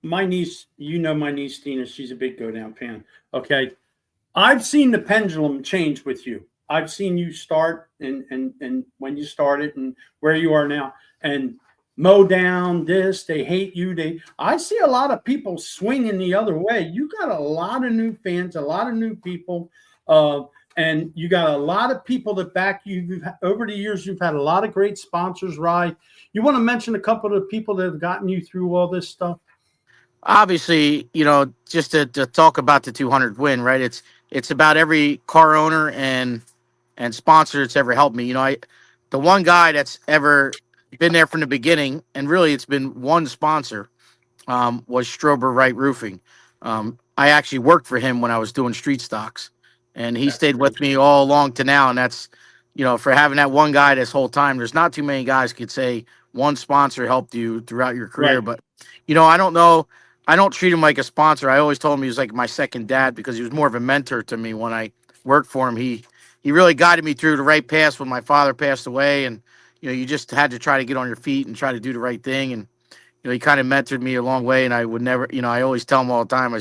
my niece, my niece Tina, she's a big Go Down fan. Okay, I've seen the pendulum change with you. I've seen you start and when you started and where you are now, and mow down this. They hate you. I see a lot of people swinging the other way. You got a lot of new fans, a lot of new people, and you got a lot of people that back you. Over the years, you've had a lot of great sponsors, Rye. You want to mention a couple of the people that have gotten you through all this stuff? Obviously, just to talk about the 200 win, right? It's about every car owner and sponsor that's ever helped me. The one guy that's ever been there from the beginning, and really it's been one sponsor, was Strober Wright Roofing. I actually worked for him when I was doing street stocks, and he stayed with me all along to now. And that's, for having that one guy this whole time, there's not too many guys could say one sponsor helped you throughout your career. Right. But, I don't know. I don't treat him like a sponsor. I always told him he was like my second dad because he was more of a mentor to me when I worked for him. He really guided me through the right path when my father passed away. And, you just had to try to get on your feet and try to do the right thing. And, he kind of mentored me a long way. And I would never, I always tell him all the time,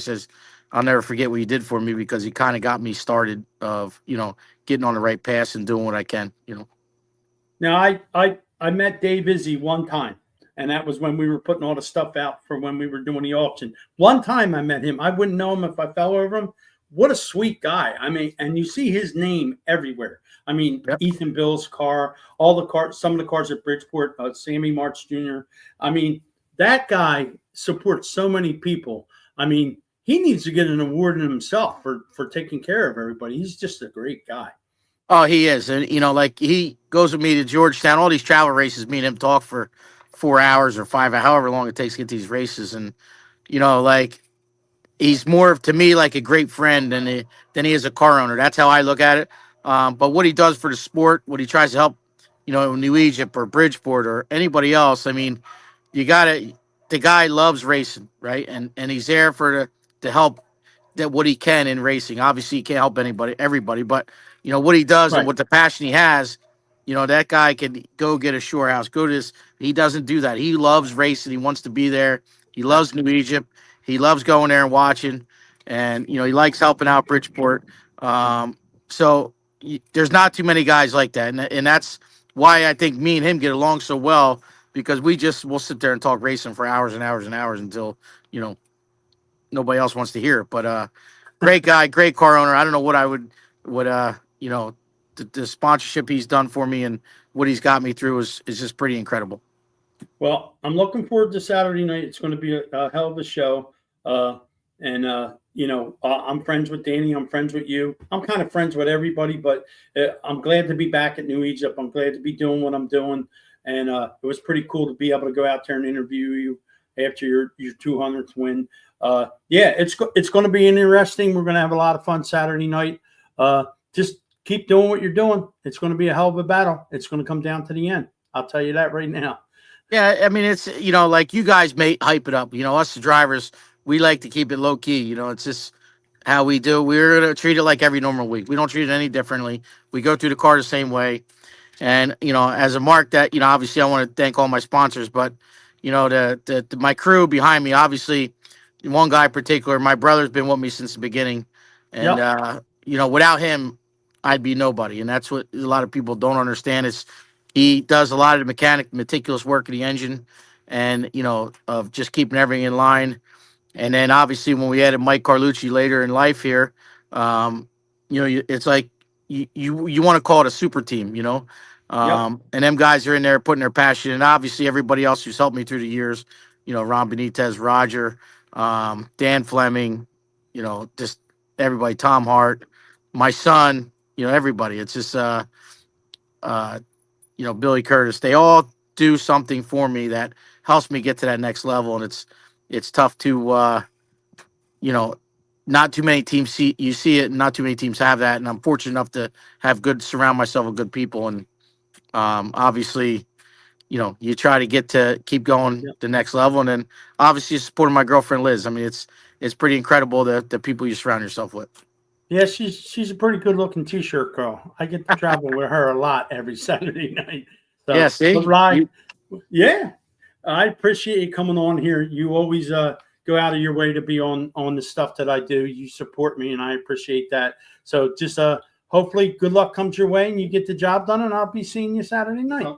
I'll never forget what he did for me, because he kind of got me started of, getting on the right path and doing what I can, Now, I met Dave Izzy one time, and that was when we were putting all the stuff out for when we were doing the auction. One time I met him. I wouldn't know him if I fell over him. What a sweet guy. I mean, and you see his name everywhere. I mean, Yep. Ethan Bill's car, all the cars, some of the cars at Bridgeport, Sammy March Jr. I mean, that guy supports so many people. I mean, he needs to get an award in himself for taking care of everybody. He's just a great guy. Oh, he is. And, like he goes with me to Georgetown, all these travel races, me and him talk for 4 hours or 5, however long it takes to get these races. And, like he's more to me like a great friend than he is a car owner. That's how I look at it. But what he does for the sport, what he tries to help, New Egypt or Bridgeport or anybody else, I mean, the guy loves racing, right? And he's there to help that what he can in racing. Obviously, he can't help everybody, but what he does Right. and what the passion he has, that guy can go get a shore house, go to this. He doesn't do that. He loves racing. He wants to be there. He loves New Egypt. He loves going there and watching, and he likes helping out Bridgeport. There's not too many guys like that, and that's why I think me and him get along so well, because we'll sit there and talk racing for hours and hours and hours until nobody else wants to hear it. But great guy, great car owner. I don't know what I would the sponsorship he's done for me and what he's got me through is just pretty incredible. Well, I'm looking forward to Saturday night. It's going to be a hell of a show. I'm friends with Danny. I'm friends with you. I'm kind of friends with everybody, but I'm glad to be back at New Egypt. I'm glad to be doing what I'm doing. And it was pretty cool to be able to go out there and interview you after your 200th win. It's going to be interesting. We're going to have a lot of fun Saturday night. Just keep doing what you're doing. It's going to be a hell of a battle. It's going to come down to the end. I'll tell you that right now. Yeah, I mean, it's, like you guys may hype it up. Us the drivers, we like to keep it low key. It's just how we do. We're going to treat it like every normal week. We don't treat it any differently. We go through the car the same way. And, as a mark that, obviously I want to thank all my sponsors, but, my crew behind me, obviously one guy in particular, my brother's been with me since the beginning. And, without him, I'd be nobody. And that's what a lot of people don't understand is he does a lot of the meticulous work of the engine and, of just keeping everything in line. And then obviously when we added Mike Carlucci later in life here, it's like you want to call it a super team, and them guys are in there putting their passion. And obviously everybody else who's helped me through the years, Ron Benitez, Roger, Dan Fleming, just everybody, Tom Hart, my son, everybody. It's just, Billy Curtis. They all do something for me that helps me get to that next level. And it's tough to, not too many teams see it, and not too many teams have that. And I'm fortunate enough to surround myself with good people. And obviously, you try to keep going the next level. And then obviously supporting my girlfriend, Liz. I mean, it's pretty incredible the people you surround yourself with. Yeah, she's a pretty good looking t-shirt girl. I get to travel with her a lot every Saturday night. So, Yeah, see? Yeah, I appreciate you coming on here. You always go out of your way to be on the stuff that I do. You support me, and I appreciate that. So just hopefully good luck comes your way and you get the job done, and I'll be seeing you Saturday night.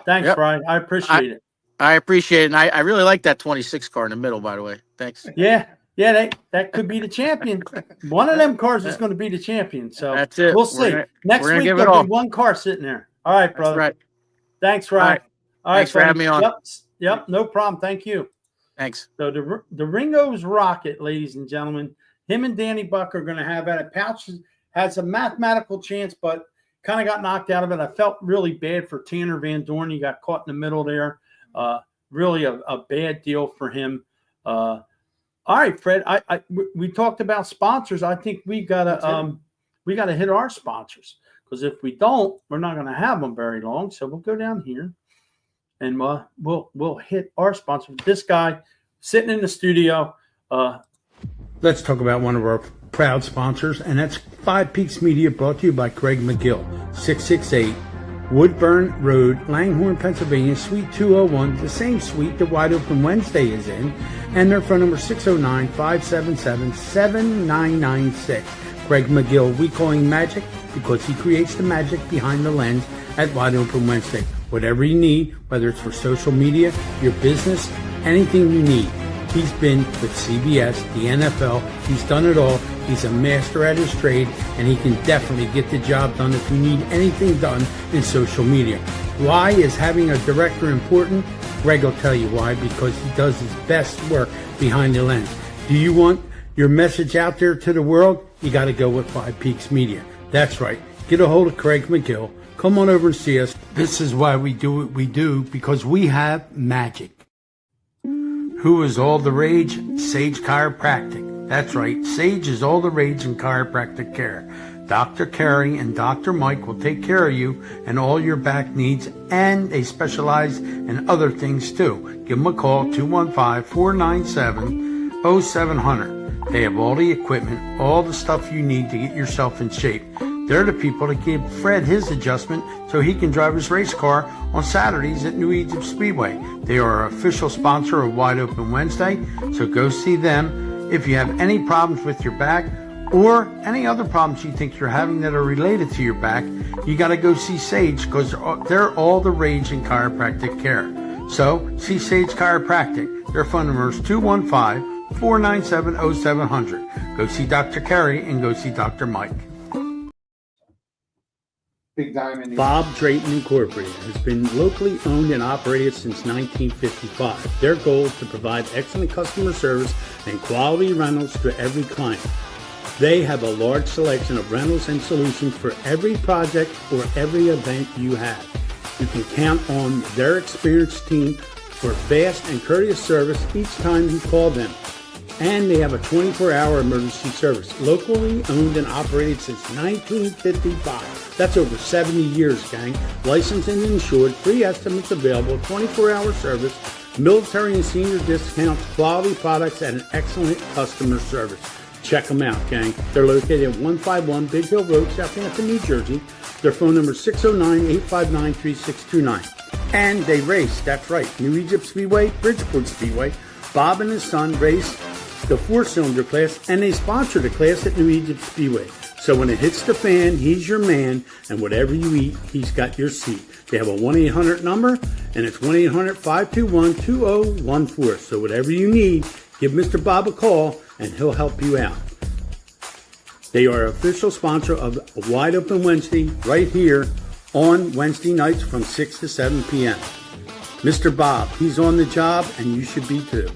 Thanks, Yep. Brian. I appreciate it. I appreciate it. And I really like that 26 car in the middle, by the way. Thanks. Yeah, that could be the champion. One of them cars is going to be the champion. So That's it. we'll see. Next we're gonna week give it there'll all. be one car sitting there. All right, That's brother. right. Thanks, Ryan. All right. All right, Thanks for having me on. Yep, no problem. Thank you. Thanks. So the Ringo's rocket, ladies and gentlemen, him and Danny Buck are going to have at it. Pouch has a mathematical chance, but kind of got knocked out of it. I felt really bad for Tanner Van Dorn. He got caught in the middle there. Really a bad deal for him. All right, Fred. We talked about sponsors. I think we gotta hit our sponsors, because if we don't, we're not going to have them very long. So we'll go down here and we'll hit our sponsor. This guy sitting in the studio. Let's talk about one of our proud sponsors, and that's Five Peaks Media, brought to you by Craig McGill, Woodburn Road, Langhorne, Pennsylvania, Suite 201, the same suite that Wide Open Wednesday is in, and their phone number 609-577-7996. Greg McGill, we call him Magic because he creates the magic behind the lens at Wide Open Wednesday. Whatever you need, whether it's for social media, your business, anything you need. He's been with CBS, the NFL, he's done it all. He's a master at his trade, and he can definitely get the job done if you need anything done in social media. Why is having a director important? Greg will tell you why, because he does his best work behind the lens. Do you want your message out there to the world? You got to go with Five Peaks Media. That's right. Get a hold of Craig McGill. Come on over and see us. This is why we do what we do, because we have magic. Who is all the rage? Sage Chiropractic. That's right, Sage is all the rage in chiropractic care. Dr. Carey and Dr. Mike will take care of you and all your back needs, and they specialize in other things too. Give them a call, 215-497-0700. They have all the equipment, all the stuff you need to get yourself in shape. They're the people that give Fred his adjustment so he can drive his race car on Saturdays at New Egypt Speedway. They are our official sponsor of Wide Open Wednesday, so go see them. If you have any problems with your back or any other problems you think you're having that are related to your back, you got to go see Sage because they're all the rage in chiropractic care. So see Sage Chiropractic. Their phone number is 215-497-0700. Go see Dr. Carey and go see Dr. Mike. Big Diamond. Bob Drayton Incorporated has been locally owned and operated since 1955. Their goal is to provide excellent customer service and quality rentals to every client. They have a large selection of rentals and solutions for every project or every event you have. You can count on their experienced team for fast and courteous service each time you call them. And they have a 24-hour emergency service, locally owned and operated since 1955. That's over 70 years, gang. Licensed and insured, free estimates available, 24-hour service, military and senior discounts, quality products, and an excellent customer service. Check them out, gang. They're located at 151 Big Hill Road, Southampton, New Jersey. Their phone number is 609-859-3629. And they race, that's right, New Egypt Speedway, Bridgeport Speedway. Bob and his son race the 4-cylinder class, and they sponsor the class at New Egypt Speedway. So when it hits the fan, he's your man, and whatever you eat, he's got your seat. They have a 1-800 number, and it's 1-800-521-2014. So whatever you need, give Mr. Bob a call, and he'll help you out. They are official sponsor of Wide Open Wednesday right here on Wednesday nights from 6 to 7 p.m. Mr. Bob, he's on the job, and you should be too.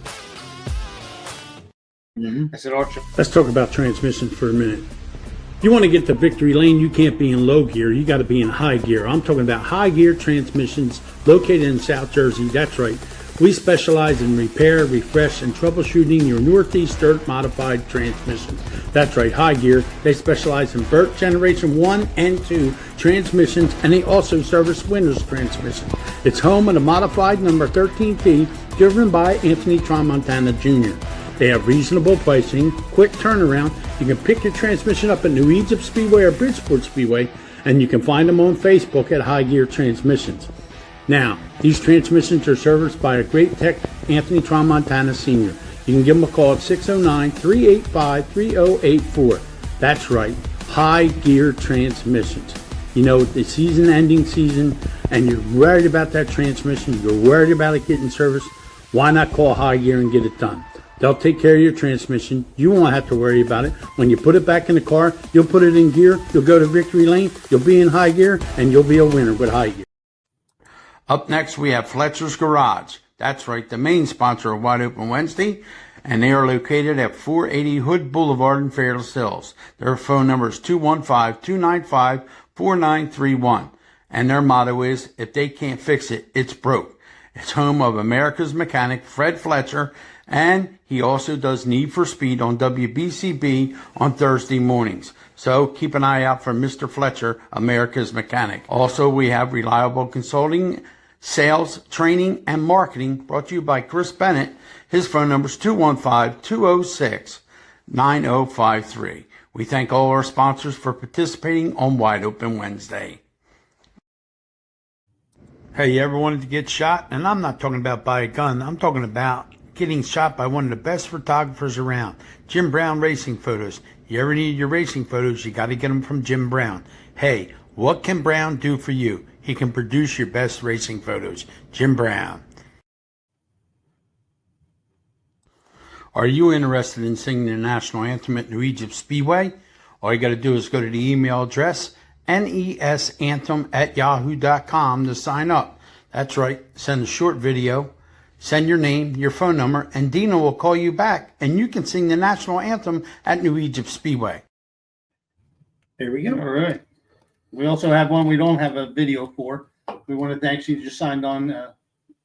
I said, Archer. Let's talk about transmission for a minute. You want to get to victory lane, you can't be in low gear, you got to be in high gear. I'm talking about high gear transmissions located in South Jersey. That's right. We specialize in repair, refresh, and troubleshooting your Northeast Dirt modified transmissions. That's right, High Gear. They specialize in Burt Generation 1 and 2 transmissions, and they also service Winters transmissions. It's home of the modified number 13T, driven by Anthony Tramontana Jr. They have reasonable pricing, quick turnaround. You can pick your transmission up at New Egypt Speedway or Bridgeport Speedway, and you can find them on Facebook at High Gear Transmissions. Now, these transmissions are serviced by a great tech, Anthony Tramontana Sr. You can give him a call at 609-385-3084. That's right, High Gear Transmissions. You know, the season-ending season, and you're worried about that transmission, you're worried about it getting serviced, why not call High Gear and get it done? They'll take care of your transmission. You won't have to worry about it. When you put it back in the car, you'll put it in gear, you'll go to victory lane, you'll be in high gear, and you'll be a winner with High Gear. Up next, we have Fletcher's Garage. That's right, the main sponsor of Wide Open Wednesday, and they are located at 480 Hood Boulevard in Fairless Hills. Their phone number is 215-295-4931, and their motto is, if they can't fix it, it's broke. It's home of America's mechanic, Fred Fletcher, and he also does Need for Speed on WBCB on Thursday mornings. So keep an eye out for Mr. Fletcher, America's mechanic. Also, we have reliable consulting, sales, training, and marketing brought to you by Chris Bennett. His phone number is 215-206-9053. We thank all our sponsors for participating on Wide Open Wednesday. Hey, you ever wanted to get shot? And I'm not talking about by a gun. I'm talking about getting shot by one of the best photographers around, Jim Brown Racing Photos. You ever need your racing photos, you got to get them from Jim Brown. Hey, what can Brown do for you? He can produce your best racing photos. Jim Brown. Are you interested in singing the national anthem at New Egypt Speedway? All you got to do is go to the email address nesanthem@yahoo.com to sign up. That's right. Send a short video, send your name, your phone number, and Dina will call you back, and you can sing the national anthem at New Egypt Speedway. There we go. All right. We also have one we don't have a video for. We want to thank you just signed on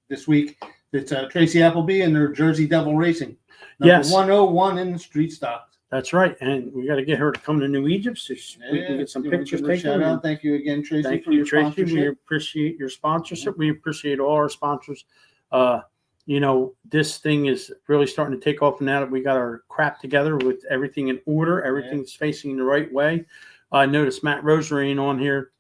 this week. It's Tracy Appleby and their Jersey Devil Racing. Number 101 in the street stock. That's right. And we got to get her to come to New Egypt so we can get some pictures taken. Shout out. Thank you again, Tracy. Thank for you, your Tracy. sponsorship. We appreciate your sponsorship. We appreciate all our sponsors. This thing is really starting to take off now that we got our crap together with everything in order. Everything's facing the right way. I noticed Matt Rosary ain't on here.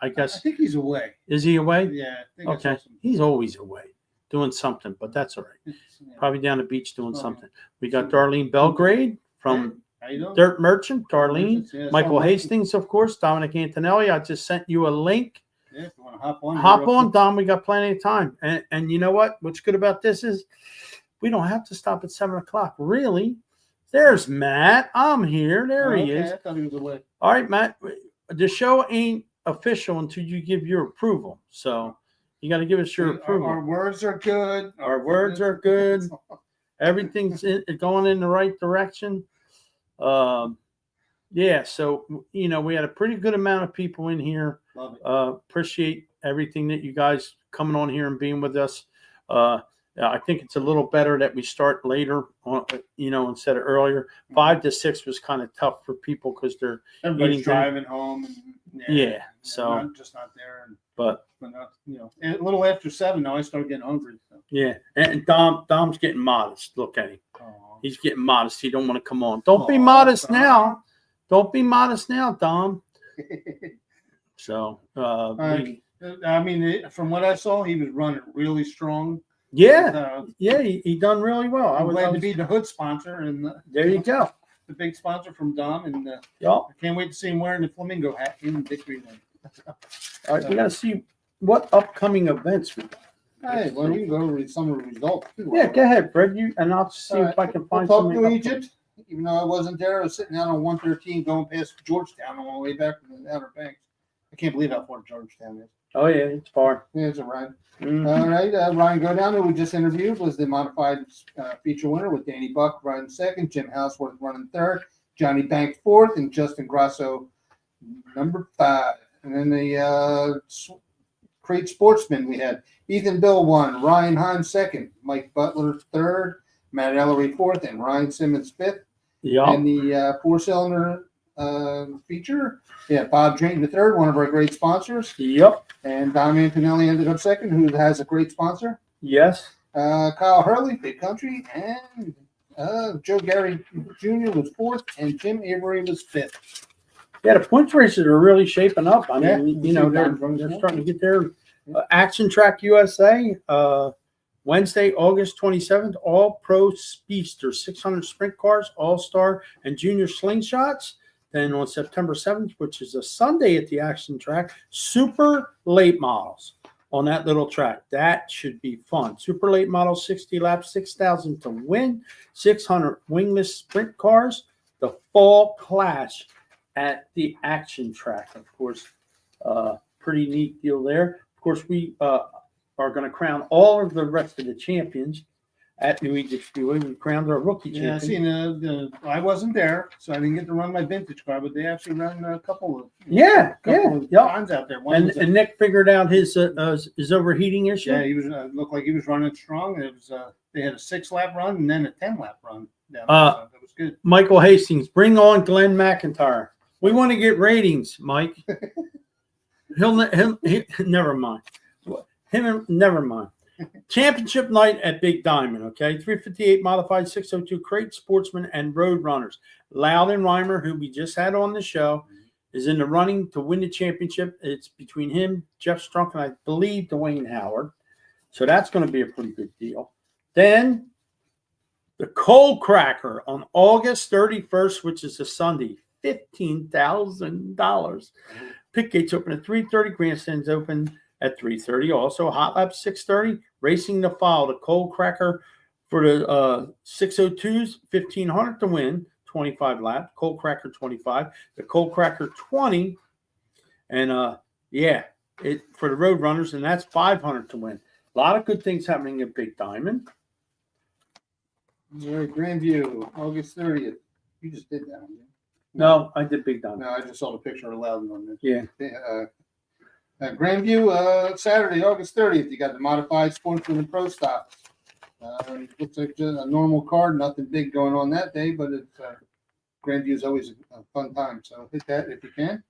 I think he's away. Is he away? Yeah. I think Okay. He's always away doing something, but that's all right. Probably down the beach doing something. We got Darlene Belgrade from How you doing? Dirt Merchant, Darlene. Yeah, Michael something. Hastings, of course. Dominic Antonelli. I just sent you a link. Yeah, if you want to hop on. Hop on, Dom. We got plenty of time. And you know what? What's good about this is we don't have to stop at 7 o'clock. Really? There's Matt. I'm here. There he is. I thought he was away. All right, Matt. The show ain't official until you give your approval. So you got to give us your approval. Our words are good. Our words are good. Everything's going in the right direction. So we had a pretty good amount of people in here. Love it. Appreciate everything that you guys coming on here and being with us. I think it's a little better that we start later on, instead of earlier. 5 to 6 was kind of tough for people because they're Everybody's eating driving home. And, so not there. but Not, and a little after 7, though, I started getting hungry. So. yeah, and Dom's getting modest. Look at him. Aw. He's getting modest. He don't want to come on. Don't be modest now. Don't be modest now, Dom. So, from what I saw, he was running really strong. yeah, he done really well. I'm glad to be the hood sponsor, and There you go. the big sponsor from Dom, and Yep. I can't wait to see him wearing the flamingo hat in Victory Lane. All right, we got to see what upcoming events we got. Hey, well, we can go over some of the results too. Yeah, go ahead, Fred. And I'll see if I can find we'll talk something. to Egypt. Even though I wasn't there, I was sitting down on 113 going past Georgetown on my way back from the Outer Banks. I can't believe how far Georgetown is. Oh yeah, it's far. Yeah, it's a ride. Mhm. All right, Ryan Godown, who we just interviewed, was the modified feature winner with Danny Buck riding second, Jim Houseworth running third, Johnny Bank fourth, and Justin Grasso number 5. And then the Crate Sportsman, we had Ethan Bill 1, Ryan Hines 2nd, Mike Butler 3rd, Matt Ellery 4th, and Ryan Simmons 5th. Yeah. And the 4-cylinder feature, Bob Drayton the 3rd, one of our great sponsors. Yep. And Dom Antonelli ended up 2nd, who has a great sponsor. Yes. Kyle Hurley, Big Country, and Joe Gary Jr. was 4th, and Jim Avery was 5th. Yeah, the points races are really shaping up. I mean, Yeah. they're starting to get there. Action Track USA, Wednesday, August 27th, All Pro Speedster, 600 sprint cars, All-Star, and Junior Slingshots. Then on September 7th, which is a Sunday at the Action Track, Super Late Models on that little track. That should be fun. Super Late Models, 60 laps, 6,000 to win, 600 wingless sprint cars, the Fall Clash at the Action Track. Of course, pretty neat deal there. Of course, we are going to crown all of the rest of the champions at New Egypt Speedway. We crowned our rookie Yeah, I champion. seen I wasn't there, so I didn't get to run my vintage car, but they actually ran a couple of Yeah. times out there. One And, was and Nick figured out his overheating issue. he was looked like he was running strong. It was they had a 6-lap run and then a 10-lap run down there. So that was good. Michael Hastings, bring on Glenn McIntyre. We want to get ratings, Mike. He'll never mind. Never mind. Championship night at Big Diamond, okay? 358 modified, 602 Crate Sportsman and Road Runners. Loud and Reimer, who we just had on the show, is in the running to win the championship. It's between him, Jeff Strunk, and I believe Dwayne Howard. So that's going to be a pretty good deal. Then the Coal Cracker on August 31st, which is a Sunday, $15,000. Pit gates open at 3:30. Grandstands open at 3:30. Also, hot lap 6:30. Racing to follow. The Coal Cracker for the 602s, 1,500 to win. 25 lap. Coal Cracker 25. The Coal Cracker 20. And it for the road runners, and that's 500 to win. A lot of good things happening at Big Diamond. All right, Grandview, August 30th. You just did that one, didn't you? No, I did Big Diamond. No, I just saw the picture of Loudon on this. Yeah. Grandview, Saturday, August 30th. You got the modified Sportsman and Pro Stock. Looks like just a normal card, nothing big going on that day, but it's Grandview is always a fun time. So hit that if you can.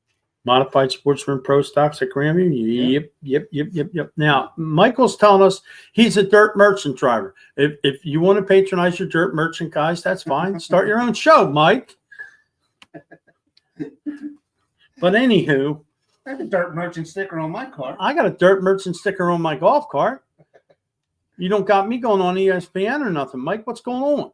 Modified Sportsman Pro Stocks at Grandview. Yep. Now, Michael's telling us he's a dirt merchant driver. If you want to patronize your dirt merchant guys, that's fine. Start your own show, Mike. But anywho, I have a dirt merchant sticker on my car. I got a dirt merchant sticker on my golf cart. You don't got me going on ESPN or nothing, Mike. What's going on?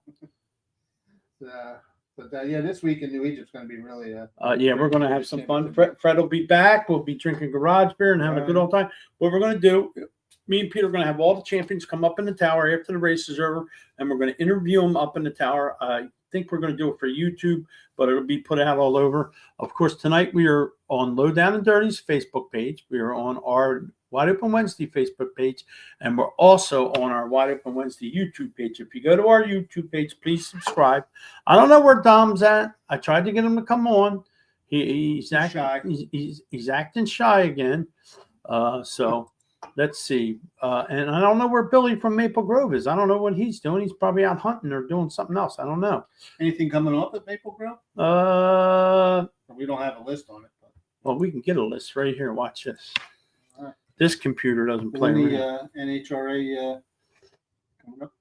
This week in New Egypt's going to be really. We're going to have some fun. Fred will be back. We'll be drinking garage beer and having a good old time. What we're going to do, me and Peter are going to have all the champions come up in the tower after the race is over, and we're going to interview them up in the tower. I think we're going to do it for YouTube, but it'll be put out all over. Of course, tonight we are on Low Down and Dirty's Facebook page. We are on our Wide Open Wednesday Facebook page, and we're also on our Wide Open Wednesday YouTube page. If you go to our YouTube page, please subscribe. I don't know where Dom's at. I tried to get him to come on. He's acting shy. He's acting shy again. So let's see. And I don't know where Billy from Maple Grove is. I don't know what he's doing. He's probably out hunting or doing something else. I don't know. Anything coming up at Maple Grove? We don't have a list on it. But. Well, we can get a list right here. Watch this. All right. This computer doesn't play. The NHRA coming up.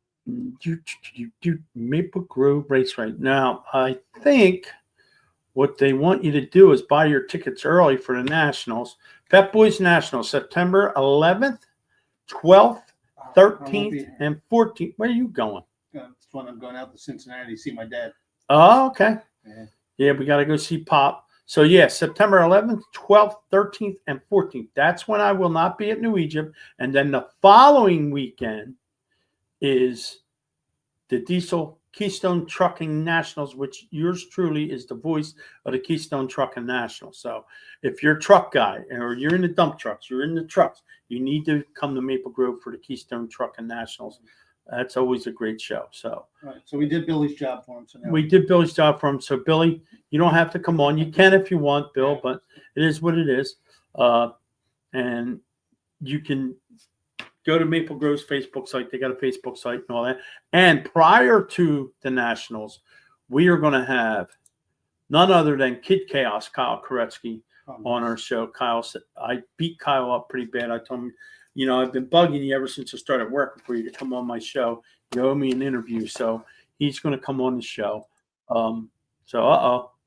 Maple Grove race right now. I think what they want you to do is buy your tickets early for the Nationals. Pep Boys Nationals, September 11th, 12th, 13th, and 14th. Where are you going? It's when I'm going out to Cincinnati to see my dad. Oh, okay. Yeah, we got to go see Pop. So, September 11th, 12th, 13th, and 14th. That's when I will not be at New Egypt. And then the following weekend is the Diesel Keystone Trucking Nationals, which yours truly is the voice of the Keystone Trucking Nationals. So if you're a truck guy or you're in the dump trucks, you're in the trucks, you need to come to Maple Grove for the Keystone Trucking Nationals. That's always a great show. So, right. So we did Billy's job for him. We did Billy's job for him. So Billy, you don't have to come on. You can if you want, Bill, but it is what it is. And you can go to Maple Grove's Facebook site. They got a Facebook site and all that. And prior to the Nationals, we are going to have none other than Kid Chaos, Kyle Koretsky, on our show. Kyle said, I beat Kyle up pretty bad. I told him, I've been bugging you ever since I started working for you to come on my show. You owe me an interview. So he's going to come on the show.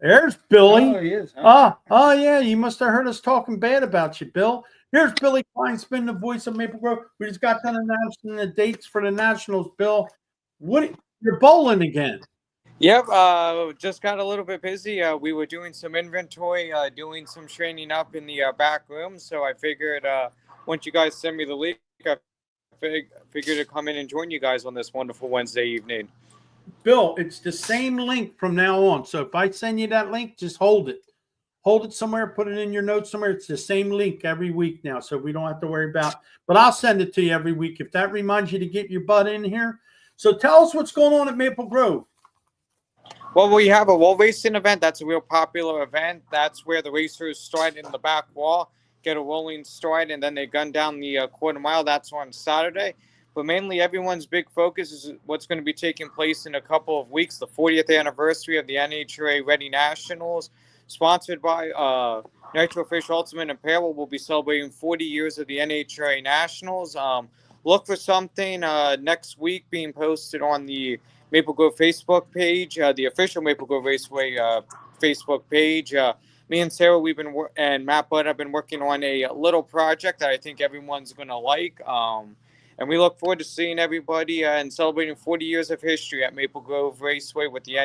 There's Billy. Oh, he is. Huh? Yeah. You must have heard us talking bad about you, Bill. Here's Billy Kleinspin, the voice of Maple Grove. We just got done announcing the dates for the Nationals, Bill. You're bowling again. Yep, just got a little bit busy. We were doing some inventory, doing some training up in the back room. So I figured once you guys send me the link, I figured to come in and join you guys on this wonderful Wednesday evening. Bill, it's the same link from now on. So if I send you that link, just hold it. Hold it somewhere, put it in your notes somewhere. It's the same link every week now, so we don't have to worry about. But I'll send it to you every week if that reminds you to get your butt in here. So tell us what's going on at Maple Grove. Well, we have a wall racing event. That's a real popular event. That's where the racers start in the back wall, get a rolling start, and then they gun down the quarter mile. That's on Saturday. But mainly everyone's big focus is what's going to be taking place in a couple of weeks, the 40th anniversary of the NHRA Ready Nationals. Sponsored by Nitro Fish Ultimate Apparel. We'll be celebrating 40 years of the NHRA Nationals. Look for something next week being posted on the Maple Grove Facebook page, the official Maple Grove Raceway Facebook page. me and Sarah, and Matt Budd have been working on a little project that I think everyone's going to like. And we look forward to seeing everybody and celebrating 40 years of history at Maple Grove Raceway with the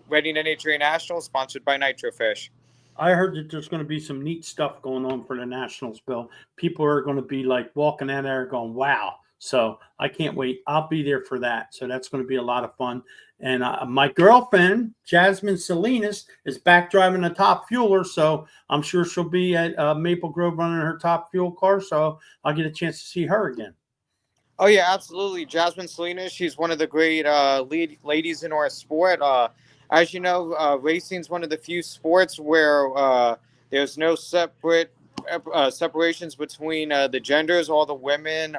Reading NHRA Nationals, sponsored by Nitrofish. I heard that there's going to be some neat stuff going on for the Nationals, Bill. People are going to be like walking in there going, wow. So I can't wait. I'll be there for that. So that's going to be a lot of fun. And my girlfriend, Jasmine Salinas, is back driving a Top Fueler. So I'm sure she'll be at Maple Grove running her Top Fuel car. So I'll get a chance to see her again. Oh, yeah, absolutely. Jasmine Salinas, she's one of the great ladies in our sport. As you know, racing is one of the few sports where there's no separations between the genders. All the women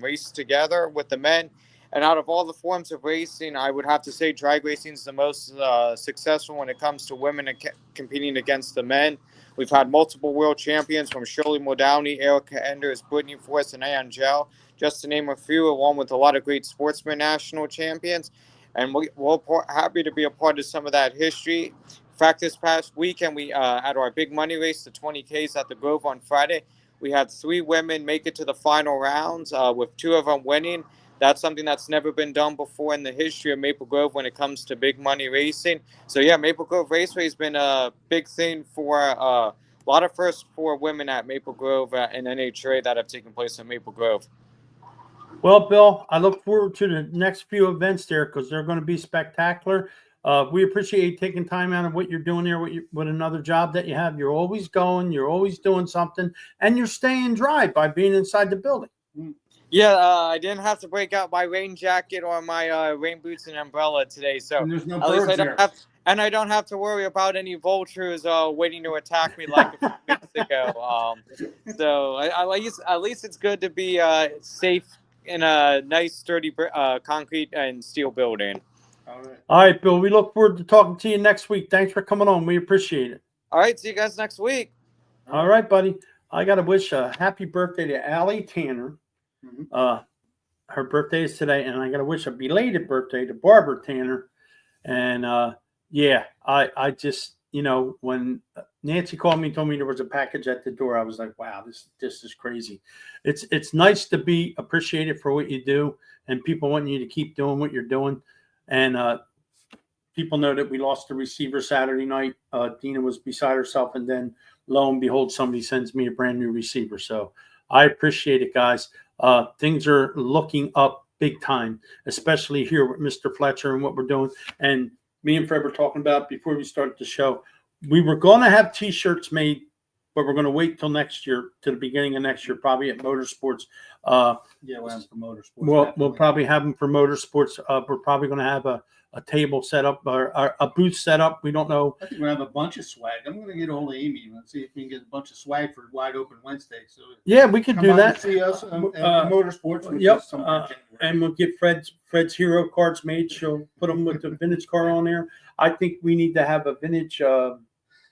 race together with the men. And out of all the forms of racing, I would have to say drag racing is the most successful when it comes to women competing against the men. We've had multiple world champions from Shirley Muldowney, Erica Enders, Brittany Force, and Angel, just to name a few, along with a lot of great sportsmen national champions. And we're happy to be a part of some of that history. In fact, this past weekend, we at our big money race, the 20Ks at the Grove on Friday, we had 3 women make it to the final rounds, with 2 of them winning. That's something that's never been done before in the history of Maple Grove when it comes to big money racing. So, yeah, Maple Grove Raceway has been a big thing for a lot of firsts for women at Maple Grove and NHRA that have taken place in Maple Grove. Well, Bill, I look forward to the next few events there because they're going to be spectacular. We appreciate you taking time out of what you're doing there with another job that you have. You're always going, you're always doing something, and you're staying dry by being inside the building. Yeah, I didn't have to break out my rain jacket or my rain boots and umbrella today, so And there's no at least birds here. I don't have to worry about any vultures waiting to attack me like a few weeks ago. So at least it's good to be safe in a nice, sturdy concrete and steel building. All right, Bill, we look forward to talking to you next week. Thanks for coming on. We appreciate it. All right, see you guys next week. All right, buddy. I got to wish a happy birthday to Allie Tanner. Her birthday is today, and I got to wish a belated birthday to Barbara Tanner. And I just, when Nancy called me and told me there was a package at the door, I was like, wow, this is crazy. It's nice to be appreciated for what you do, and people want you to keep doing what you're doing. And people know that we lost the receiver Saturday night. Dina was beside herself, and then lo and behold, somebody sends me a brand new receiver. So I appreciate it, guys. Things are looking up big time, especially here with Mr. Fletcher and what we're doing. And me and Fred were talking about before we started the show. We were going to have T-shirts made, but we're going to wait till next year, to the beginning of next year, probably at Motorsports. We'll have them for Motorsports. We'll probably have them for Motorsports. We're probably going to have a table set up or a booth set up. We don't know. I think we'll have a bunch of swag. I'm going to get hold of Amy and see if we can get a bunch of swag for Wide Open Wednesday. So Yeah, we could come do on that. and see us at Motorsports. which Yep. is somewhere in January. And we'll get Fred's hero cards made. She'll put them with the vintage car on there. I think we need to have a vintage.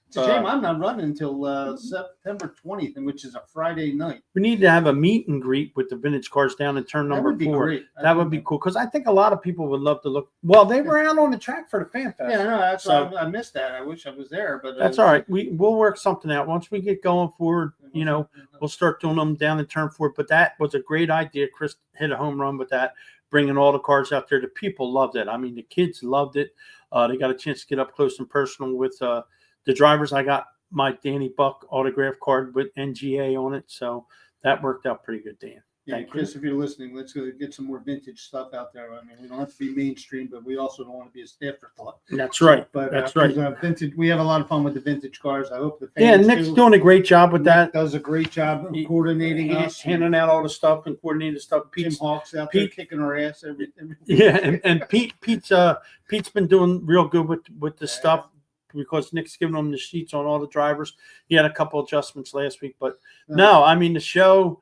It's a shame I'm not running until September 20th, which is a Friday night. We need to have a meet and greet with the vintage cars down in turn That number would be 4. great. That would be cool because I think a lot of people would love to look. Well, they were out on the track for the Fan Fest. Yeah, no, that's So- why I missed that. I wish I was there, but That's all right. We'll work something out once we get going forward. We'll start doing them down in turn 4. But that was a great idea. Chris hit a home run with that, bringing all the cars out there. The people loved it. I mean, the kids loved it. They got a chance to get up close and personal with the drivers. I got my Danny Buck autograph card with NGA on it, so that worked out pretty good, Dan. Yeah, Thank Chris, if you're listening, let's go get some more vintage stuff out there. I mean, we don't have to be mainstream, but we also don't want to be a afterthought. That's right. But That's right. Vintage, we have a lot of fun with the vintage cars. I hope the Yeah, fans Nick's do. doing a great job with that. Nick does a great job of coordinating us. handing out all the stuff and coordinating the stuff. Tim Pete's, Hawks out there Pete- kicking our ass every yeah, and Pete's been doing real good with the stuff because Nick's giving them the sheets on all the drivers. He had a couple adjustments last week, but no, I mean the show.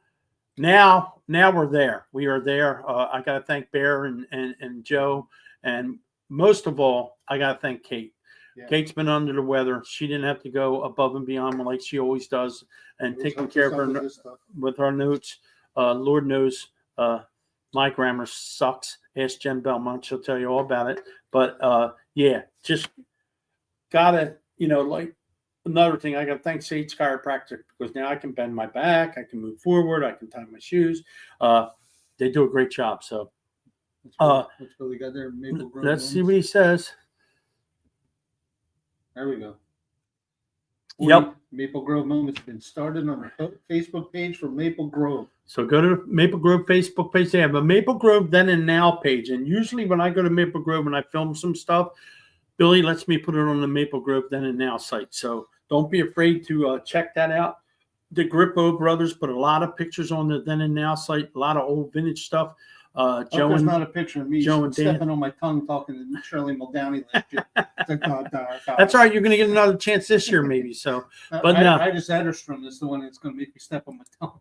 Now we're there. We are there. I got to thank Bear and Joe, and most of all, I got to thank Kate. Yeah. Kate's been under the weather. She didn't have to go above and beyond like she always does, and taking care of her with our notes. Lord knows my grammar sucks. Ask Jen Belmont; she'll tell you all about it. But yeah, just gotta like another thing, I got to thank Sage Chiropractic because now I can bend my back, I can move forward, I can tie my shoes. They do a great job. So What's Billy got there? Maple Grove. let's see what he says. There we go. Yep. Maple Grove Moments been started on the Facebook page for Maple Grove. So go to Maple Grove Facebook page. They have a Maple Grove Then and Now page. And usually when I go to Maple Grove and I film some stuff, Billy lets me put it on the Maple Grove Then and Now site. So don't be afraid to check that out. The Grippo brothers put a lot of pictures on the Then and Now site, a lot of old vintage stuff. Joe There's and not a picture of me Joe and Dan. stepping on my tongue talking to Shirley Muldowney last year. That's all right. You're going to get another chance this year, maybe. So, but no. Titus Ederstrom is the one that's going to make me step on my tongue.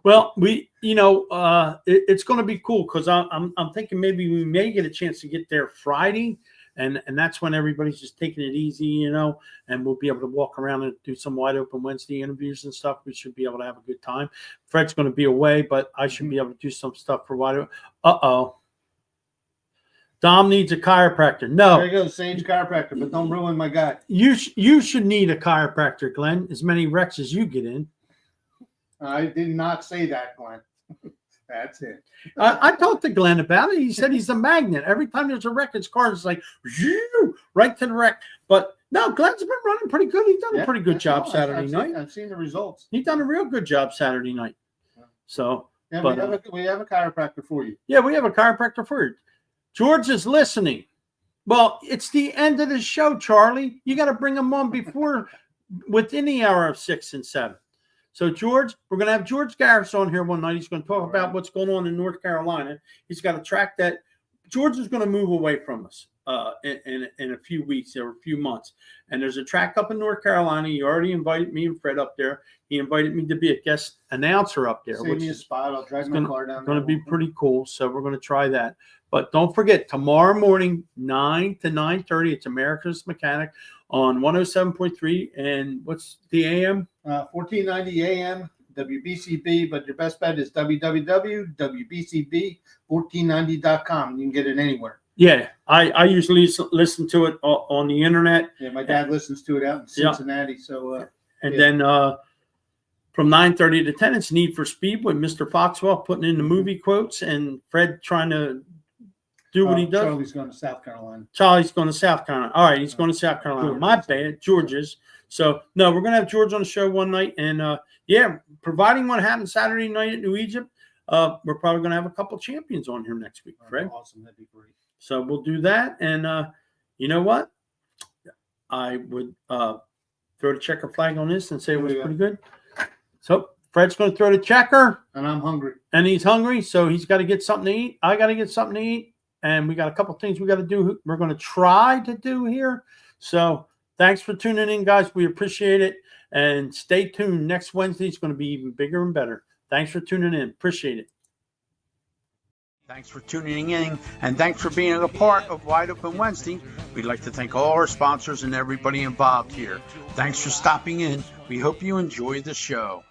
Well, it's going to be cool because I'm thinking maybe we may get a chance to get there Friday, and that's when everybody's just taking it easy, and we'll be able to walk around and do some Wide Open Wednesday interviews and stuff. We should be able to have a good time. Fred's going to be away, but I should be able to do some stuff for Wide Open. Dom needs a chiropractor. No, There you go, Sage Chiropractor, but don't ruin my guy. you should need a chiropractor, Glenn. As many wrecks as you get in. I did not say that, Glenn. That's it. I talked to Glenn about it. He said he's a magnet. Every time there's a wreck, his car is like right to the wreck. But no, Glenn's been running pretty good. He's done a pretty good job Saturday night. I've seen the results. He's done a real good job Saturday night. So, Yeah, but, we have a chiropractor for you. yeah, we have a chiropractor for you. George is listening. Well, it's the end of the show, Charlie. You got to bring him on within the hour of 6 and 7. So, George, we're going to have George Garris on here one night. He's going to talk about what's going on in North Carolina. He's got a track that George is going to move away from us in a few weeks or a few months. And there's a track up in North Carolina. He already invited me and Fred up there. He invited me to be a guest announcer up there. Save me a spot. I'll drive my car down. Going to be pretty cool. So we're going to try that. But don't forget, tomorrow morning, 9 to 9:30, it's America's Mechanic on 107.3. And what's the AM? 1490 AM, WBCB, but your best bet is www.wbcb1490.com. You can get it anywhere. Yeah, I usually listen to it on the internet. Yeah, my dad listens to it out in Cincinnati. So, then from 9:30 to 10, it's Need for Speed with Mr. Foxwell putting in the movie quotes and Fred trying to do what he does. Charlie's going to South Carolina. Charlie's going to South Carolina. All right, he's going to South Carolina. My bad, George's. So, no, we're going to have George on the show one night. And, providing what happens Saturday night at New Egypt, we're probably going to have a couple champions on here next week, Fred. Awesome. That'd be great. So we'll do that. And you know what? I would throw the checker flag on this and say it was pretty good. So Fred's going to throw the checker. And I'm hungry. And he's hungry, so he's got to get something to eat. I got to get something to eat. And we got a couple things we got to do. We're going to try to do here. So thanks for tuning in, guys. We appreciate it. And stay tuned. Next Wednesday is going to be even bigger and better. Thanks for tuning in. Appreciate it. Thanks for tuning in, and thanks for being a part of Wide Open Wednesday. We'd like to thank all our sponsors and everybody involved here. Thanks for stopping in. We hope you enjoy the show.